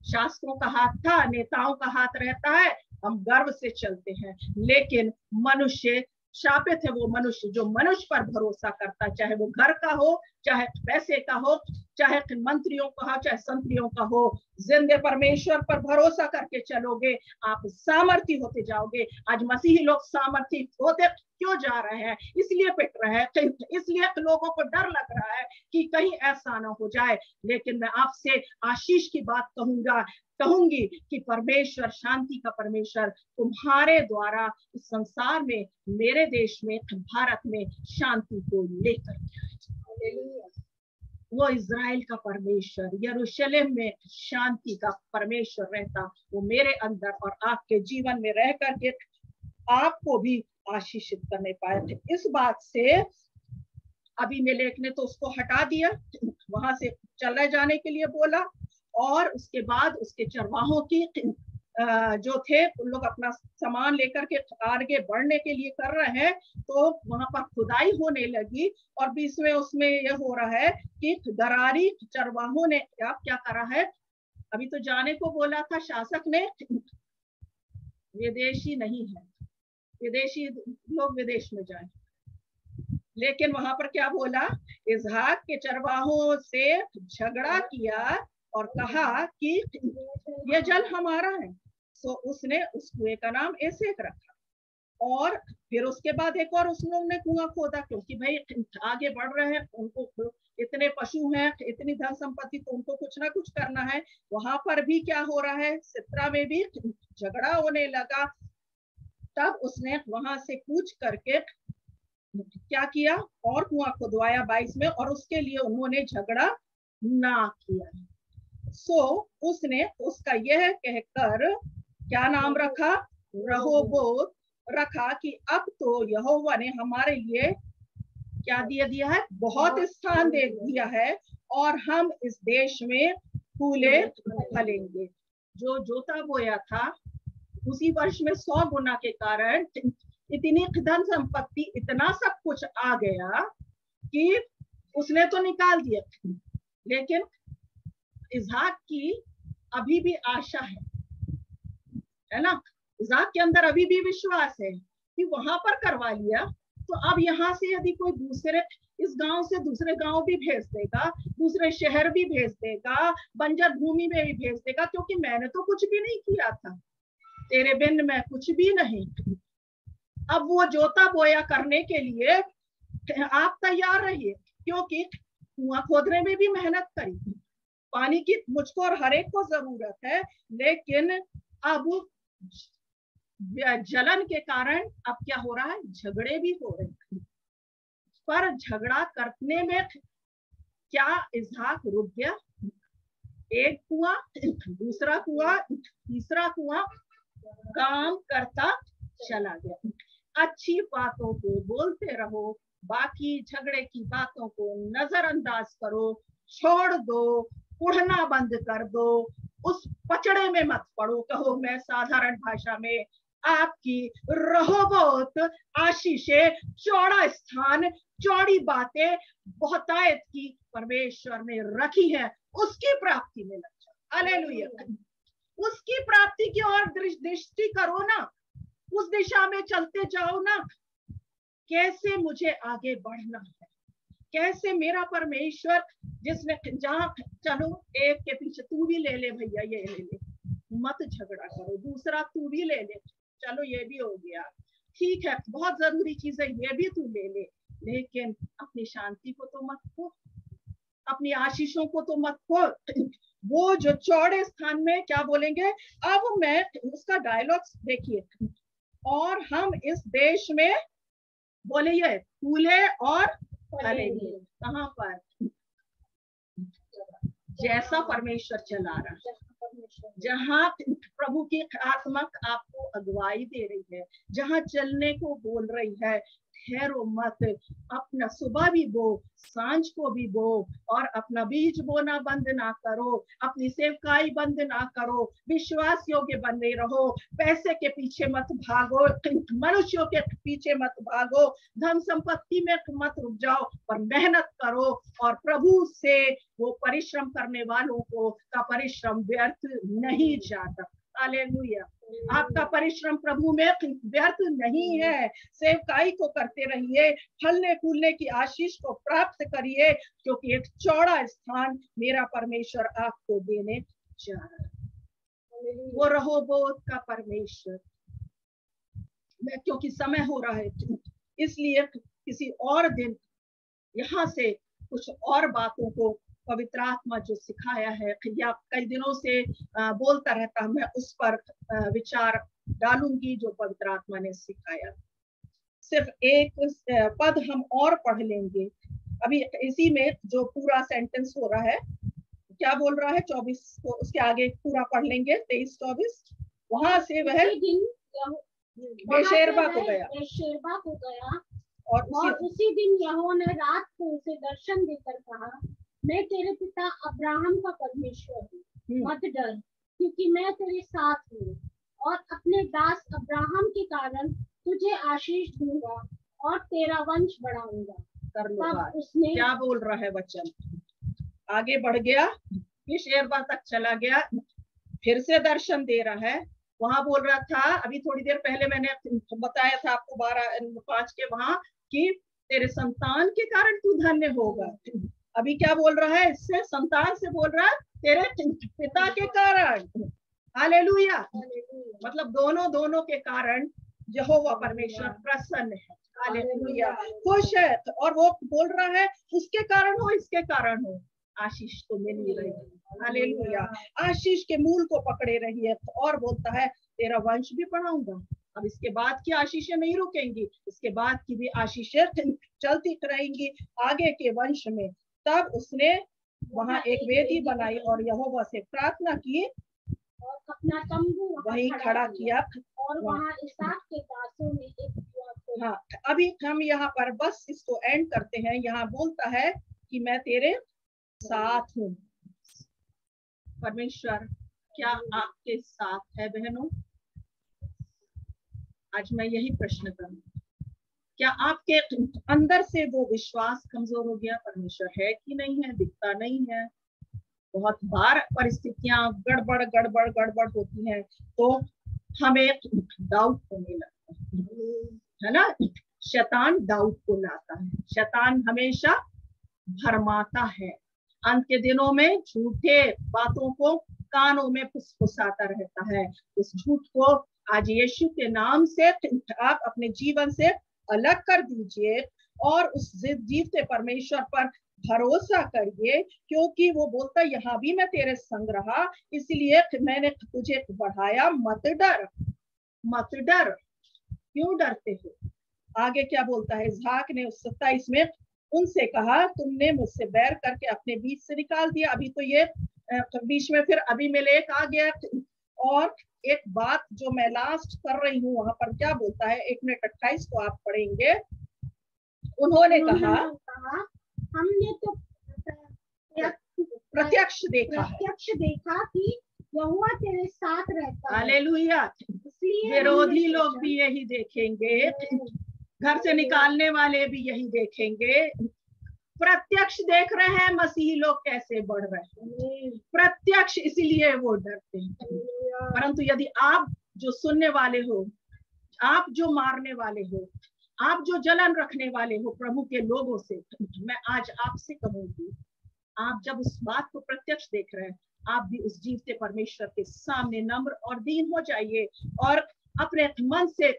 Speaker 2: शास्त्रों का हाथ था, नेताओं का हाथ रहता है, हम गर्व से चलते हैं। लेकिन मनुष्य शापित है वो मनुष्य जो मनुष्य पर भरोसा करता, चाहे वो घर का हो, चाहे पैसे का हो, चाहे मंत्रियों का हो, चाहे संतरियों का हो। जिंदे परमेश्वर पर भरोसा करके चलोगे, आप सामर्थी होते जाओगे। आज मसीही लोग सामर्थी होते क्यों जा रहे हैं? इसलिए पिट रहे हैं, इसलिए लोगों को डर लग रहा है कि कहीं ऐसा ना हो जाए। लेकिन मैं आपसे आशीष की बात कहूंगी कि परमेश्वर, शांति का परमेश्वर तुम्हारे द्वारा इस संसार में, मेरे देश में, भारत में शांति को लेकर के आए। वो इज़राइल का परमेश्वर, यरूशलेम में शांति का परमेश्वर रहता, वो मेरे अंदर और आपके जीवन में रह करके आपको भी आशीषित करने पाए थे। इस बात से अबीमेलेक ने तो उसको हटा दिया, वहां से चले जाने के लिए बोला। और उसके बाद उसके चरवाहों की जो थे उन लोग अपना सामान लेकर के आगे बढ़ने के लिए कर रहे हैं, तो वहां पर खुदाई होने लगी। और बीच में उसमें यह हो रहा है कि गरारी चरवाहों ने क्या करा है, अभी तो जाने को बोला था शासक ने, विदेशी नहीं है, विदेशी लोग विदेश में जाए, लेकिन वहां पर क्या बोला, इसहाक के चरवाहों से झगड़ा किया और कहा कि यह जल हमारा है। तो उसने उस कुएं का नाम एसेक रखा। और फिर उसके बाद एक और उस लोग ने कुआं खोदा, क्योंकि भाई आगे बढ़ रहे हैं, उनको इतने पशु हैं, इतनी धन संपत्ति, तो उनको कुछ ना कुछ करना है। वहां पर भी क्या हो रहा है, सित्रा में भी झगड़ा होने लगा। तब उसने वहां से कूच करके क्या किया, और कुआं खुदवाया 22 में, और उसके लिए उन्होंने झगड़ा ना किया। उसने उसका यह कहकर क्या नाम रखा, रहोबोत रखा, कि अब तो यहोवा ने हमारे लिए क्या दिया है, बहुत स्थान दे दिया है, और हम इस देश में फूले फलेंगे। जो जोता बोया था उसी वर्ष में 100 गुना के कारण इतनी धन संपत्ति, इतना सब कुछ आ गया कि उसने तो निकाल दिया। लेकिन इसहाक की अभी भी आशा है ना, इसहाक के अंदर अभी भी विश्वास है कि वहां पर करवा लिया तो अब यहाँ से यदि कोई दूसरे इस गांव से दूसरे गांव भी भेज देगा, दूसरे शहर भी भेज देगा, बंजर भूमि में भी भेज देगा, क्योंकि मैंने तो कुछ भी नहीं किया था, तेरे बिन मैं कुछ भी नहीं। अब वो जोता बोया करने के लिए आप तैयार रहिए, क्योंकि कुआं खोदने में भी मेहनत करी, पानी की मुझको और हर एक को जरूरत है। लेकिन अब जलन के कारण अब क्या हो रहा है, झगड़े भी हो रहे हैं। पर झगड़ा करने में क्या इसहाक रुक गया? एक कुआं, दूसरा कुआं, तीसरा कुआं, काम करता चला गया। अच्छी बातों को बोलते रहो, बाकी झगड़े की बातों को नजरअंदाज करो, छोड़ दो, उड़ना बंद कर दो, उस पचड़े में मत पड़ो। कहो मैं साधारण भाषा में आपकी रहोबोत आशीषें, चौड़ा स्थान, चौड़ी बातें बहुतायत की परमेश्वर ने रखी है, उसकी प्राप्ति में लग जाओ। हालेलुया। उसकी प्राप्ति की ओर दृष्टि करो ना, उस दिशा में चलते जाओ ना। कैसे मुझे आगे बढ़ना है, कैसे मेरा परमेश्वर जिसने जहां, चलो एक के पीछे तू भी ले ले भैया, ये ले ले, मत झगड़ा करो, दूसरा तू भी ले ले, चलो ये भी हो गया, ठीक है, बहुत जरूरी चीज है, ये भी तू ले ले, लेकिन अपनी शांति को तो मत खो, अपनी आशीषों को तो मत खो। वो जो चौड़े स्थान में क्या बोलेंगे, अब मैं उसका डायलॉग देखिए, और हम इस देश में बोले ये फूले और फलेंगे। कहाँ पर? जैसा परमेश्वर चला रहा है, जहाँ प्रभु की आत्मा आपको अगुवाई दे रही है, जहाँ चलने को बोल रही है, ठहरो मत, अपना सुबह भी बो, सांझ को भी बो, और अपना बीज बोना बंद ना करो, अपनी सेवकाई बंद ना करो, विश्वास योग्य बने रहो, पैसे के पीछे मत भागो, मनुष्यों के पीछे मत भागो, धन संपत्ति में मत रुक जाओ, पर मेहनत करो, और प्रभु से वो परिश्रम करने वालों को का परिश्रम व्यर्थ नहीं जाता। हालेलुया। आपका परिश्रम प्रभु में व्यर्थ नहीं है। सेवकाई को करते रहिए, फलने फूलने की आशीष को प्राप्त करिए, क्योंकि एक चौड़ा स्थान मेरा परमेश्वर आपको देने जा रहा है। वो रहोबोत का परमेश्वर। मैं क्योंकि समय हो रहा है, इसलिए किसी और दिन यहाँ से कुछ और बातों को पवित्र आत्मा जो सिखाया है, या कई दिनों से बोलता रहता, मैं उस पर विचार डालूंगी जो पवित्र आत्मा ने सिखाया। सिर्फ एक पद हम और पढ़ लेंगे अभी, इसी में जो पूरा सेंटेंस हो रहा है, क्या बोल रहा है 24 को, उसके आगे पूरा पढ़ लेंगे 23-24। वहां से वह बेशेरबा को गया,
Speaker 1: और उसी दिन यहोवा ने रात को उसे दर्शन देकर कहा, मैं तेरे पिता अब्राहम का परमेश्वर हूँ, मत डर, क्योंकि मैं तेरे साथ हूँ, और अपने दास अब्राहम के कारण तुझे आशीष दूंगा और तेरा वंश बढ़ाऊंगा।
Speaker 2: कर लो बात। उसने क्या बोल रहा है वचन, आगे बढ़ गया, बेशेरबा तक चला गया, फिर से दर्शन दे रहा है। वहां बोल रहा था, अभी थोड़ी देर पहले मैंने बताया था आपको 12:5 के वहां, कि तेरे संतान के कारण तू धन्य होगा। अभी क्या बोल रहा है, इससे संतान से बोल रहा है, तेरे पिता के कारण। हालेलुया। मतलब दोनों के कारण यहोवा परमेश्वर प्रसन्न है। हालेलुया, खुश है, और वो बोल रहा है उसके कारण हो, इसके कारण हो, आशीष तो मिल ही रही है। हालेलुया। आशीष के मूल को पकड़े रहिए, और बोलता है तेरा वंश भी बढ़ाऊंगा। अब इसके बाद की आशीषें नहीं रुकेंगी, इसके बाद की भी आशीषें चलती रहेंगी आगे के वंश में। तब उसने वहां एक वेदी बनाई और यहोवा से प्रार्थना की,
Speaker 1: और अपना तंबू
Speaker 2: वहीं खड़ा किया,
Speaker 1: और वहां इसहाक के दासों ने एक।
Speaker 2: हाँ, अभी हम यहाँ पर बस इसको एंड करते हैं। यहाँ बोलता है कि मैं तेरे साथ हूँ। परमेश्वर क्या आपके साथ है बहनों? आज मैं यही प्रश्न करूँ, क्या आपके अंदर से वो विश्वास कमजोर हो गया? परमेश्वर है कि नहीं है, दिखता नहीं है। बहुत बार परिस्थितियां गड़बड़ होती हैं, तो हमें डाउट होने लगता है ना। शैतान डाउट को लाता है, शैतान हमेशा भरमाता है, अंत के दिनों में झूठे बातों को कानों में फुसफुसाता रहता है। उस झूठ को आज यीशु के नाम से आप अपने जीवन से अलग कर दीजिए, और उस जीवते परमेश्वर पर भरोसा करिए, क्योंकि वो बोलता यहाँ भी मैं तेरे संग रहा, इसलिए मैंने तुझे बढ़ाया। मत डर, मत डर। क्यों डरते हो? आगे क्या बोलता है, इसहाक ने 27 में उनसे कहा, तुमने मुझसे बैर करके अपने बीच से निकाल दिया। अभी तो ये बीच में फिर अबीमेलेक आ गया। और एक बात जो मैं लास्ट कर रही हूँ, वहां पर क्या बोलता है, 1:28 को आप पढ़ेंगे। उन्होंने कहा,
Speaker 1: हमने तो
Speaker 2: प्रत्यक्ष देखा
Speaker 1: कि यहोवा तेरे साथ रहता है।
Speaker 2: हालेलुया।
Speaker 1: इसलिए
Speaker 2: विरोधी लोग भी यही देखेंगे, घर से निकालने वाले भी यही देखेंगे। प्रत्यक्ष देख रहे हैं मसीही लोग कैसे बढ़ रहे हैं, प्रत्यक्ष, इसीलिए वो डरते हैं। परंतु यदि आप जो सुनने वाले हो, आप जो मारने वाले हो, आप जो जलन रखने वाले हो प्रभु के लोगों से, मैं आज आपसे कहूंगी, आप जब उस बात को प्रत्यक्ष देख रहे हैं, आप भी उस जीवते परमेश्वर के सामने नम्र और दीन हो जाइए और अपने मन से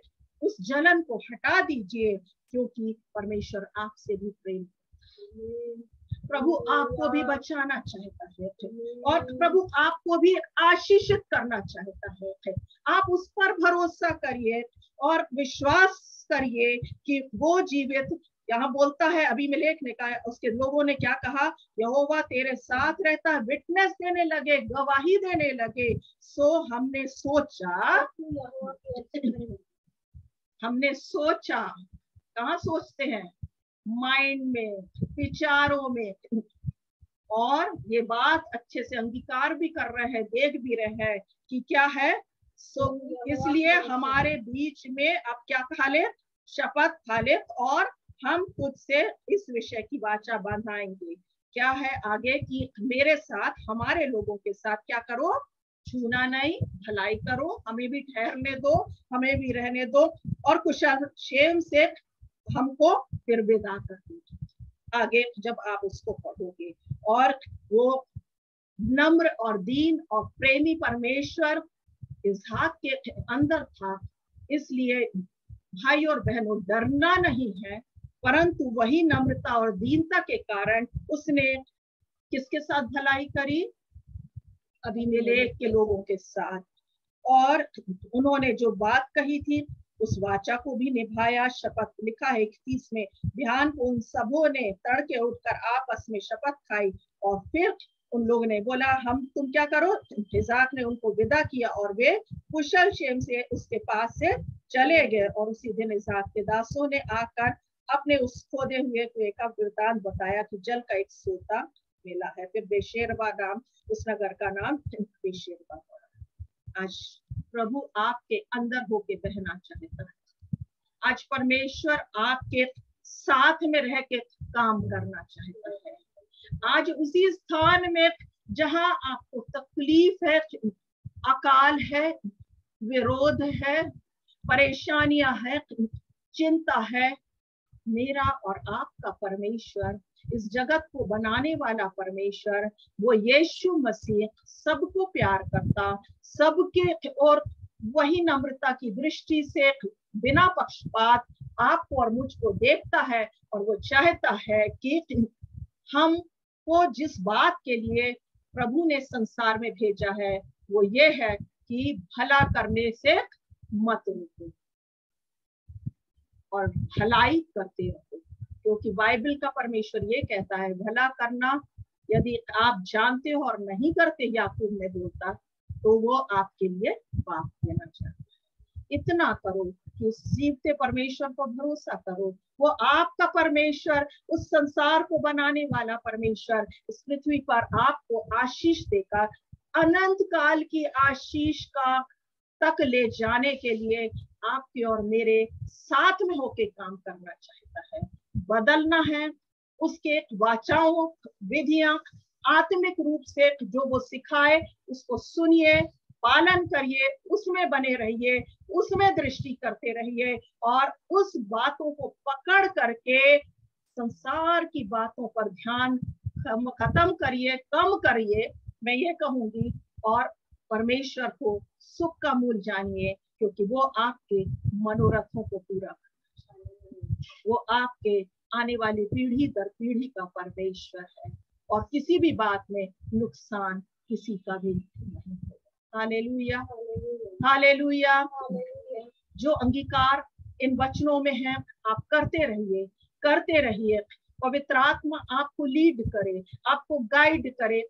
Speaker 2: उस जलन को हटा दीजिए, क्योंकि परमेश्वर आपसे भी प्रेम, प्रभु आपको भी बचाना चाहता है और प्रभु आपको भी आशीषित करना चाहता है। आप उस पर भरोसा करिए और विश्वास करिए कि वो जीवित, यहाँ बोलता है अबीमेलेक ने कहा, उसके लोगों ने क्या कहा, यहोवा तेरे साथ रहता है, विटनेस देने लगे, गवाही देने लगे। सो हमने सोचा, कहाँ सोचते हैं, माइंड में, विचारों में, और ये बात अच्छे से अंगीकार भी कर रहे हैं, देख भी रहे हैं कि क्या है। सो इसलिए हमारे बीच में अब क्या खा ले, शपथ खा ले, और हम खुद से इस विषय की वाचा बांधाएंगे। क्या है आगे कि मेरे साथ, हमारे लोगों के साथ क्या करो, छूना नहीं, भलाई करो, हमें भी ठहरने दो, हमें भी रहने दो, और कुशल क्षेम से हमको फिर विदा कर दीजिए। आगे जब आप उसको पढ़ोगे, और वो नम्र और दीन और प्रेमी परमेश्वर इसहाक के अंदर था, इसलिए भाई और बहनों डरना नहीं है, परंतु वही नम्रता और दीनता के कारण उसने किसके साथ भलाई करी, अबीमेलेक के लोगों के साथ, और उन्होंने जो बात कही थी उस वाचा को भी निभाया। शपथ लिखा है 31 में, ध्यान उन सबों ने तड़के उठकर आपस में शपथ खाई, और फिर उन लोगों ने बोला हम, तुम क्या करो, इसहाक ने उनको विदा किया और वे कुशल क्षेम से उसके पास से चले गए। और उसी दिन इसहाक के दासों ने आकर अपने उस खोदे हुए कुएं का वृतांत बताया कि जल का एक सोता मिला है। फिर बेशेरवा नाम, उस नगर का नाम बेशेरवा पड़ा। आज प्रभु आपके अंदर होके बहना चाहता है, आज परमेश्वर आपके साथ में रह के काम करना चाहता है। आज उसी स्थान में जहां आपको तकलीफ है, अकाल है, विरोध है, परेशानियां है, चिंता है, मेरा और आपका परमेश्वर, इस जगत को बनाने वाला परमेश्वर, वो यीशु मसीह सबको प्यार करता, सबके और वही नम्रता की दृष्टि से बिना पक्षपात आपको और मुझको देखता है, और वो चाहता है कि हमको जिस बात के लिए प्रभु ने संसार में भेजा है वो ये है कि भला करने से मत रुको और भलाई करते रहो, क्योंकि बाइबल का परमेश्वर ये कहता है भला करना यदि आप जानते हो और नहीं करते, याकूब में बोलता, तो वो आपके लिए पाप देना चाहता है। इतना करो कि उस जीवते परमेश्वर पर भरोसा करो, वो आपका परमेश्वर, उस संसार को बनाने वाला परमेश्वर इस पृथ्वी पर आपको आशीष देकर अनंत काल की आशीष का तक ले जाने के लिए आपके और मेरे साथ में होके काम करना चाहता है। बदलना है, उसके वाचाओं, विधियां आत्मिक रूप से जो वो सिखाए उसको सुनिए, पालन करिए, उसमें बने रहिए, उसमें दृष्टि करते रहिए, और उस बातों को पकड़ करके संसार की बातों पर ध्यान खत्म करिए, कम करिए, मैं ये कहूंगी, और परमेश्वर को सुख का मूल जानिए, क्योंकि वो आपके मनोरथों को पूरा करना चाहिए। वो आपके आने वाली पीढ़ी दर पीढ़ी का परमेश्वर है, और किसी भी बात में नुकसान किसी का भी नहीं होगा। Hallelujah, hallelujah. जो अंगीकार इन वचनों में है आप करते रहिए, करते रहिए। पवित्र आत्मा आपको लीड करे, आपको गाइड करे,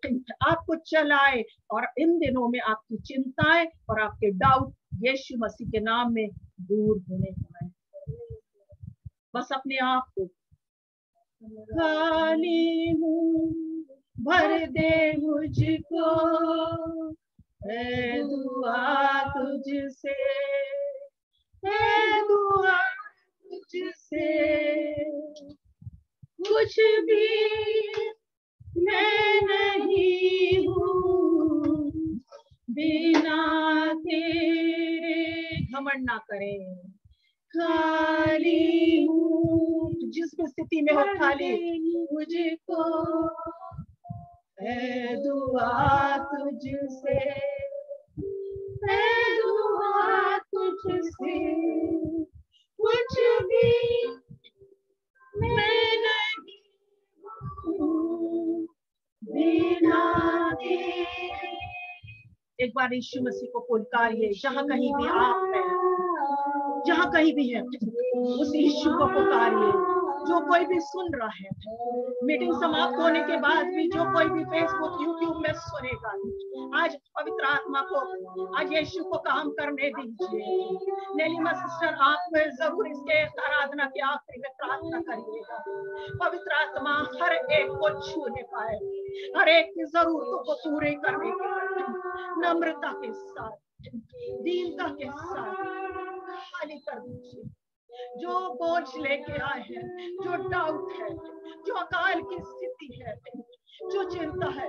Speaker 2: आपको चलाए, और इन दिनों में आपकी चिंताएं और आपके डाउट यीशु मसीह के नाम में दूर होने पाए। बस अपने आप को, खाली हूँ भर दे मुझको, है दुआ तुझसे, है दुआ तुझसे, कुछ भी मैं नहीं हूँ बिना तेरे। घमंड ना करें, खाली हूँ। जिस भी स्थिति में हो खाली, मुझको है दुआ तुझसे, है दुआ तुझसे, कुछ भी मैं नहीं हूँ बिना तेरे। एक बार यीशु मसीह को पुकारिए, जहाँ कहीं भी आप हैं, जहाँ कहीं भी है, उस यीशु को पुकारिए। जो कोई भी सुन रहा है, मीटिंग समाप्त होने के बाद भी जो कोई भी फेसबुक यूट्यूब में सुनेगा, आज पवित्र आत्मा को, आज यीशु को काम करने दीजिए। नीलिमा सिस्टर, आप जरूर इसके आराधना के आखिरी में प्रार्थना करिएगा। पवित्र आत्मा हर एक को छूने पाए, हर एक की जरूरतों को पूरे करने के लिए नम्रता के साथ, दीनता के साथ खाली कर दीजिए। जो बोझ लेके आए हैं, जो डाउट है, जो अकाल की स्थिति है, जो चिंता है,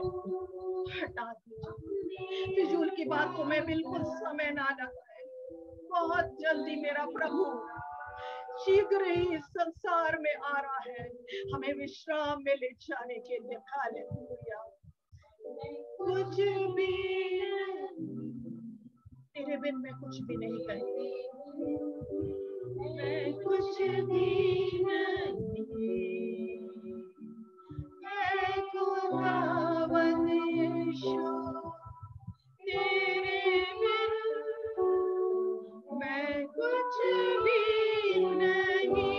Speaker 2: हटा दीजिए। फिजूल की बातों में बिल्कुल समय ना लगाए। बहुत जल्दी मेरा प्रभु शीघ्र ही इस संसार में आ रहा है, हमें विश्राम में ले जाने के लिए। हालेलुया। कुछ भी तेरे बिन मैं कुछ भी नहीं करूंगी, मैं कुछ भी नहीं, है खुदावंद यीशु, तेरे बिन मैं कुछ भी नहीं।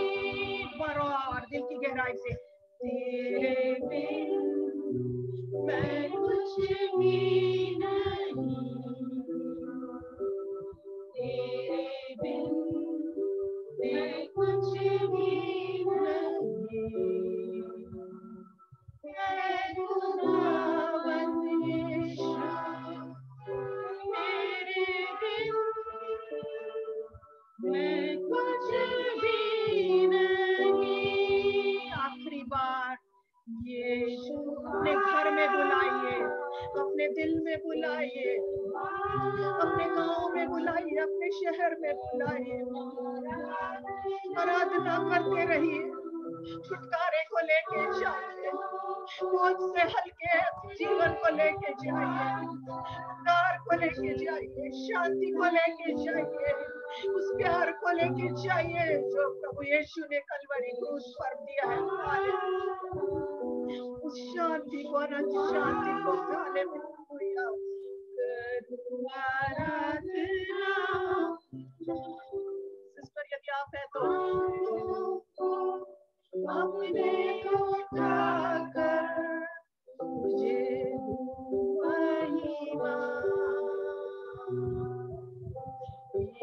Speaker 2: बराबर दिल की गहराई से, तेरे बिन मैं कुछ भी नहीं, तेरे बिन मैं कुछ भी नहीं, है खुदावंद यीशु, तेरे बिन मैं कुछ भी नहीं। आखिरी बार यीशु अपने घर में बुलाइए, अपने दिल में बुलाइए, अपने गांव में बुलाइए, अपने शहर में बुलाइए। आराधना करते रहिए, छुटकारे को लेके जाइए, बोझ से हल्के जीवन को लेके जाइए, उद्धार को लेके जाइए, शांति को लेके जाइए, उस प्यार को लेके जाइए जो प्रभु यीशु ने कलवरी क्रूस पर दिया है। उस शांति को, अनंत शांति को पाने में सिस्टर, यदि आप है तो अपने को उठाकर मुझे महिमा,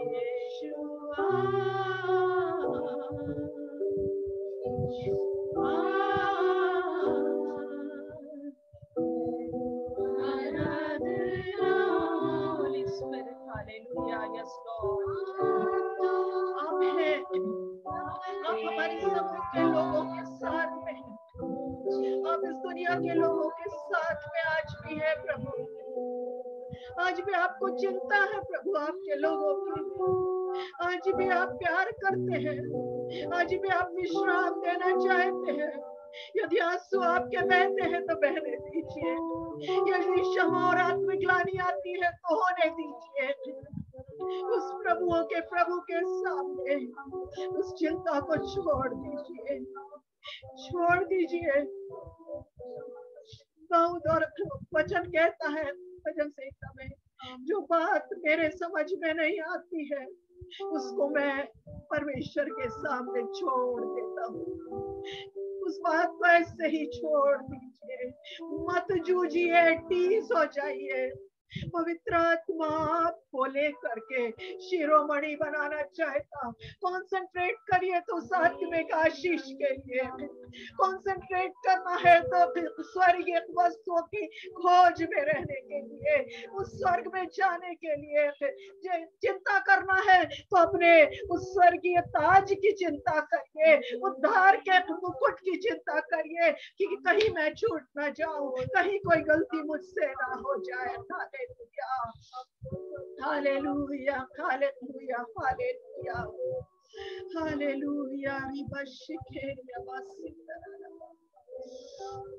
Speaker 2: यीशुआ हालेलुया। यस लॉर्ड, आप हैं, आप हमारे समूह के लोगों के साथ में हैं, आप इस दुनिया के लोगों के साथ में आज भी है प्रभु। आज भी आपको चिंता है प्रभु आपके लोगों की, आज भी आप प्यार करते हैं, आज भी आप विश्राम देना चाहते हैं। यदि आंसू आपके बहते हैं तो बहने दीजिए, यदि क्षमा और आत्मग्लानि आती है तो होने दीजिए। उस प्रभुओं के प्रभु के सामने उस चिंता को छोड़ दीजिए, छोड़ दीजिए। दाऊद और वचन कहता है भजन संहिता में, जो बात मेरे समझ में नहीं आती है उसको मैं परमेश्वर के सामने छोड़ देता हूँ। उस बात को ऐसे ही छोड़ दीजिए, मत जूझिए, टीस हो जाइए। पवित्र आत्मा आपको लेकर के शिरोमणि बनाना चाहता। कॉन्सेंट्रेट करिए तो उस आत्मिक आशीष के लिए, कॉन्सेंट्रेट करना है तो स्वर्गीय वस्तुओं की खोज में रहने के लिए, उस स्वर्ग में जाने के लिए। चिंता करना है तो अपने उस स्वर्गीय ताज की चिंता करिए, उद्धार के मुकुट की चिंता करिए कि कहीं मैं छूट ना जाऊं, कहीं कोई गलती मुझसे ना हो जाए। Hallelujah, hallelujah, hallelujah, hallelujah, hallelujah.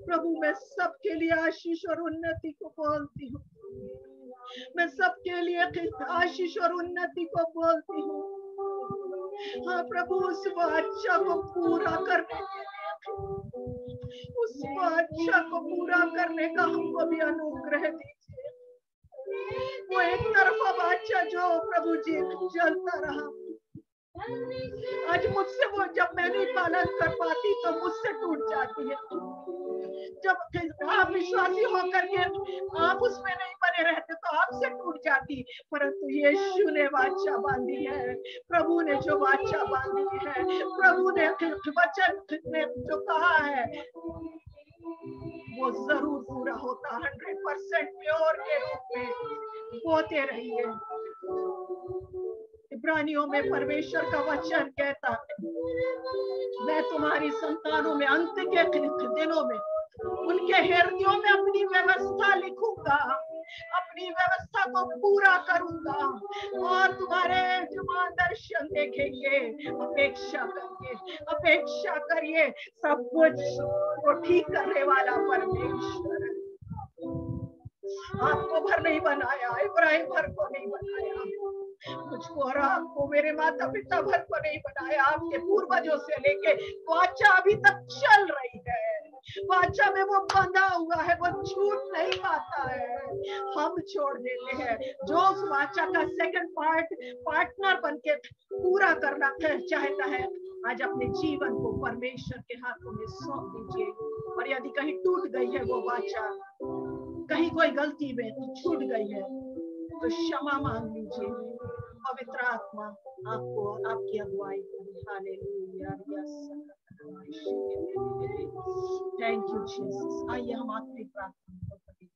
Speaker 2: प्रभु मैं सबके लिए आशीष और उन्नति को बोलती हूँ, मैं सबके लिए आशीष और उन्नति को बोलती हूँ। हाँ प्रभु, उस वाचा को पूरा करने के लिए, उस वाचा को पूरा करने का हमको भी अनुग्रह दीजिए। वो एक तरफा वाचा जो प्रभु जी चलता रहा, आज मुझसे वो जब मैं नहीं पालन कर पाती तो मुझसे टूट जाती है। जब आप विश्वासी होकर के आप उसमें नहीं बने रहते तो आपसे टूट जाती, परंतु यीशु ने वाचा बांधी है, प्रभु ने जो वाचा बांधी है, प्रभु ने वचन ने जो कहा है वो जरूर पूरा होता। 100% प्योर के रूप में बोते रहिए। इब्रानियों में परमेश्वर का वचन कहता है, मैं तुम्हारी संतानों में अंत के दिनों में उनके हृदयों में अपनी व्यवस्था लिखूंगा, अपनी व्यवस्था को पूरा करूंगा और तुम्हारे जुबान दर्शन देखेंगे। अपेक्षा करिए, अपेक्षा करिए, सब कुछ वो ठीक करने वाला परमेश्वर। आपको भर नहीं बनाया, इब्राहिम भर को नहीं बनाया, मुझको और आपको, मेरे माता पिता भर को नहीं बनाया। आपके पूर्वजों से लेके वाचा अभी तक चल रही है, वाचा में वो बंधा हुआ है, वो छूट नहीं पाता है। हम छोड़ देते हैं। जो उस वाचा का सेकंड पार्टनर बनके पूरा करना चाहता है, आज अपने जीवन को परमेश्वर के हाथों में सौंप दीजिए। और यदि कहीं टूट गई है वो वाचा, कहीं कोई गलती में छूट गई है तो क्षमा मांग लीजिए। पवित्र आत्मा आपको आपकी अगुवाई करे। हालेलुया। Thank you Jesus. आइए हम आखिरी प्रार्थना करें।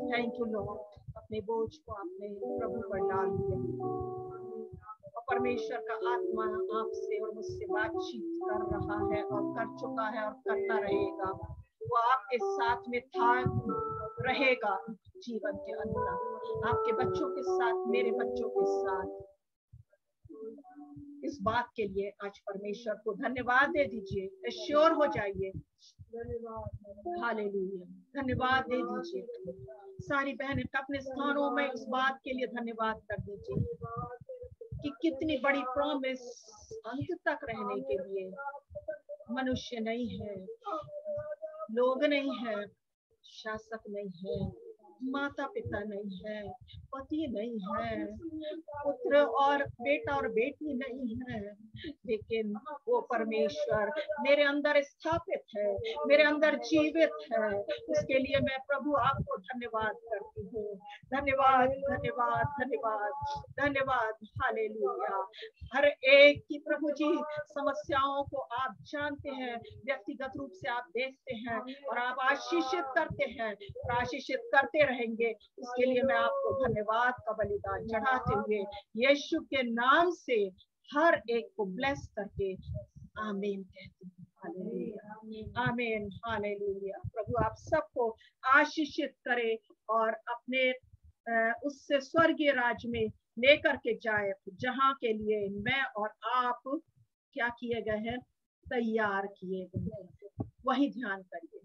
Speaker 2: थैंक यू लॉर्ड, अपने बोझ को आपने प्रभु पर डाल दिया और परमेश्वर का आत्मा आपसे और मुझसे बातचीत कर रहा है और कर चुका है और करता रहेगा। वो आपके साथ में था, रहेगा जीवन के अंदर, आपके बच्चों के साथ, मेरे बच्चों के साथ। इस बात के लिए आज परमेश्वर को धन्यवाद दे दीजिए, एश्योर हो जाइए। हालेलुया, धन्यवाद दे दीजिए। सारी बहनें अपने स्थानों में उस बात के लिए धन्यवाद कर दीजिए कि कितनी बड़ी प्रॉमिस, अंत तक रहने के लिए। मनुष्य नहीं है, लोग नहीं है, शासक नहीं है, माता पिता नहीं है, पति नहीं है, पुत्र और बेटा और बेटी नहीं है, लेकिन वो परमेश्वर मेरे अंदर स्थापित है, मेरे अंदर जीवित है। उसके लिए मैं प्रभु आपको धन्यवाद करती हूँ। धन्यवाद, धन्यवाद, धन्यवाद, धन्यवाद। हालेलुया। हर एक की प्रभु जी समस्याओं को आप जानते हैं, व्यक्तिगत रूप से आप देखते हैं और आप आशीषित करते हैं और आशीषित करते रहेंगे। इसके लिए मैं आपको धन्यवाद का बलिदान चढ़ाते हुए यीशु के नाम से हर एक को ब्लेस करके आमीन कहती हूँ। हालेलुया, आमीन, हालेलुया। प्रभु आप सबको आशीषित करे और अपने उससे स्वर्गीय राज्य में लेकर के जाए, जहां के लिए मैं और आप क्या किए गए हैं, तैयार किए गए हैं। वही ध्यान करिए।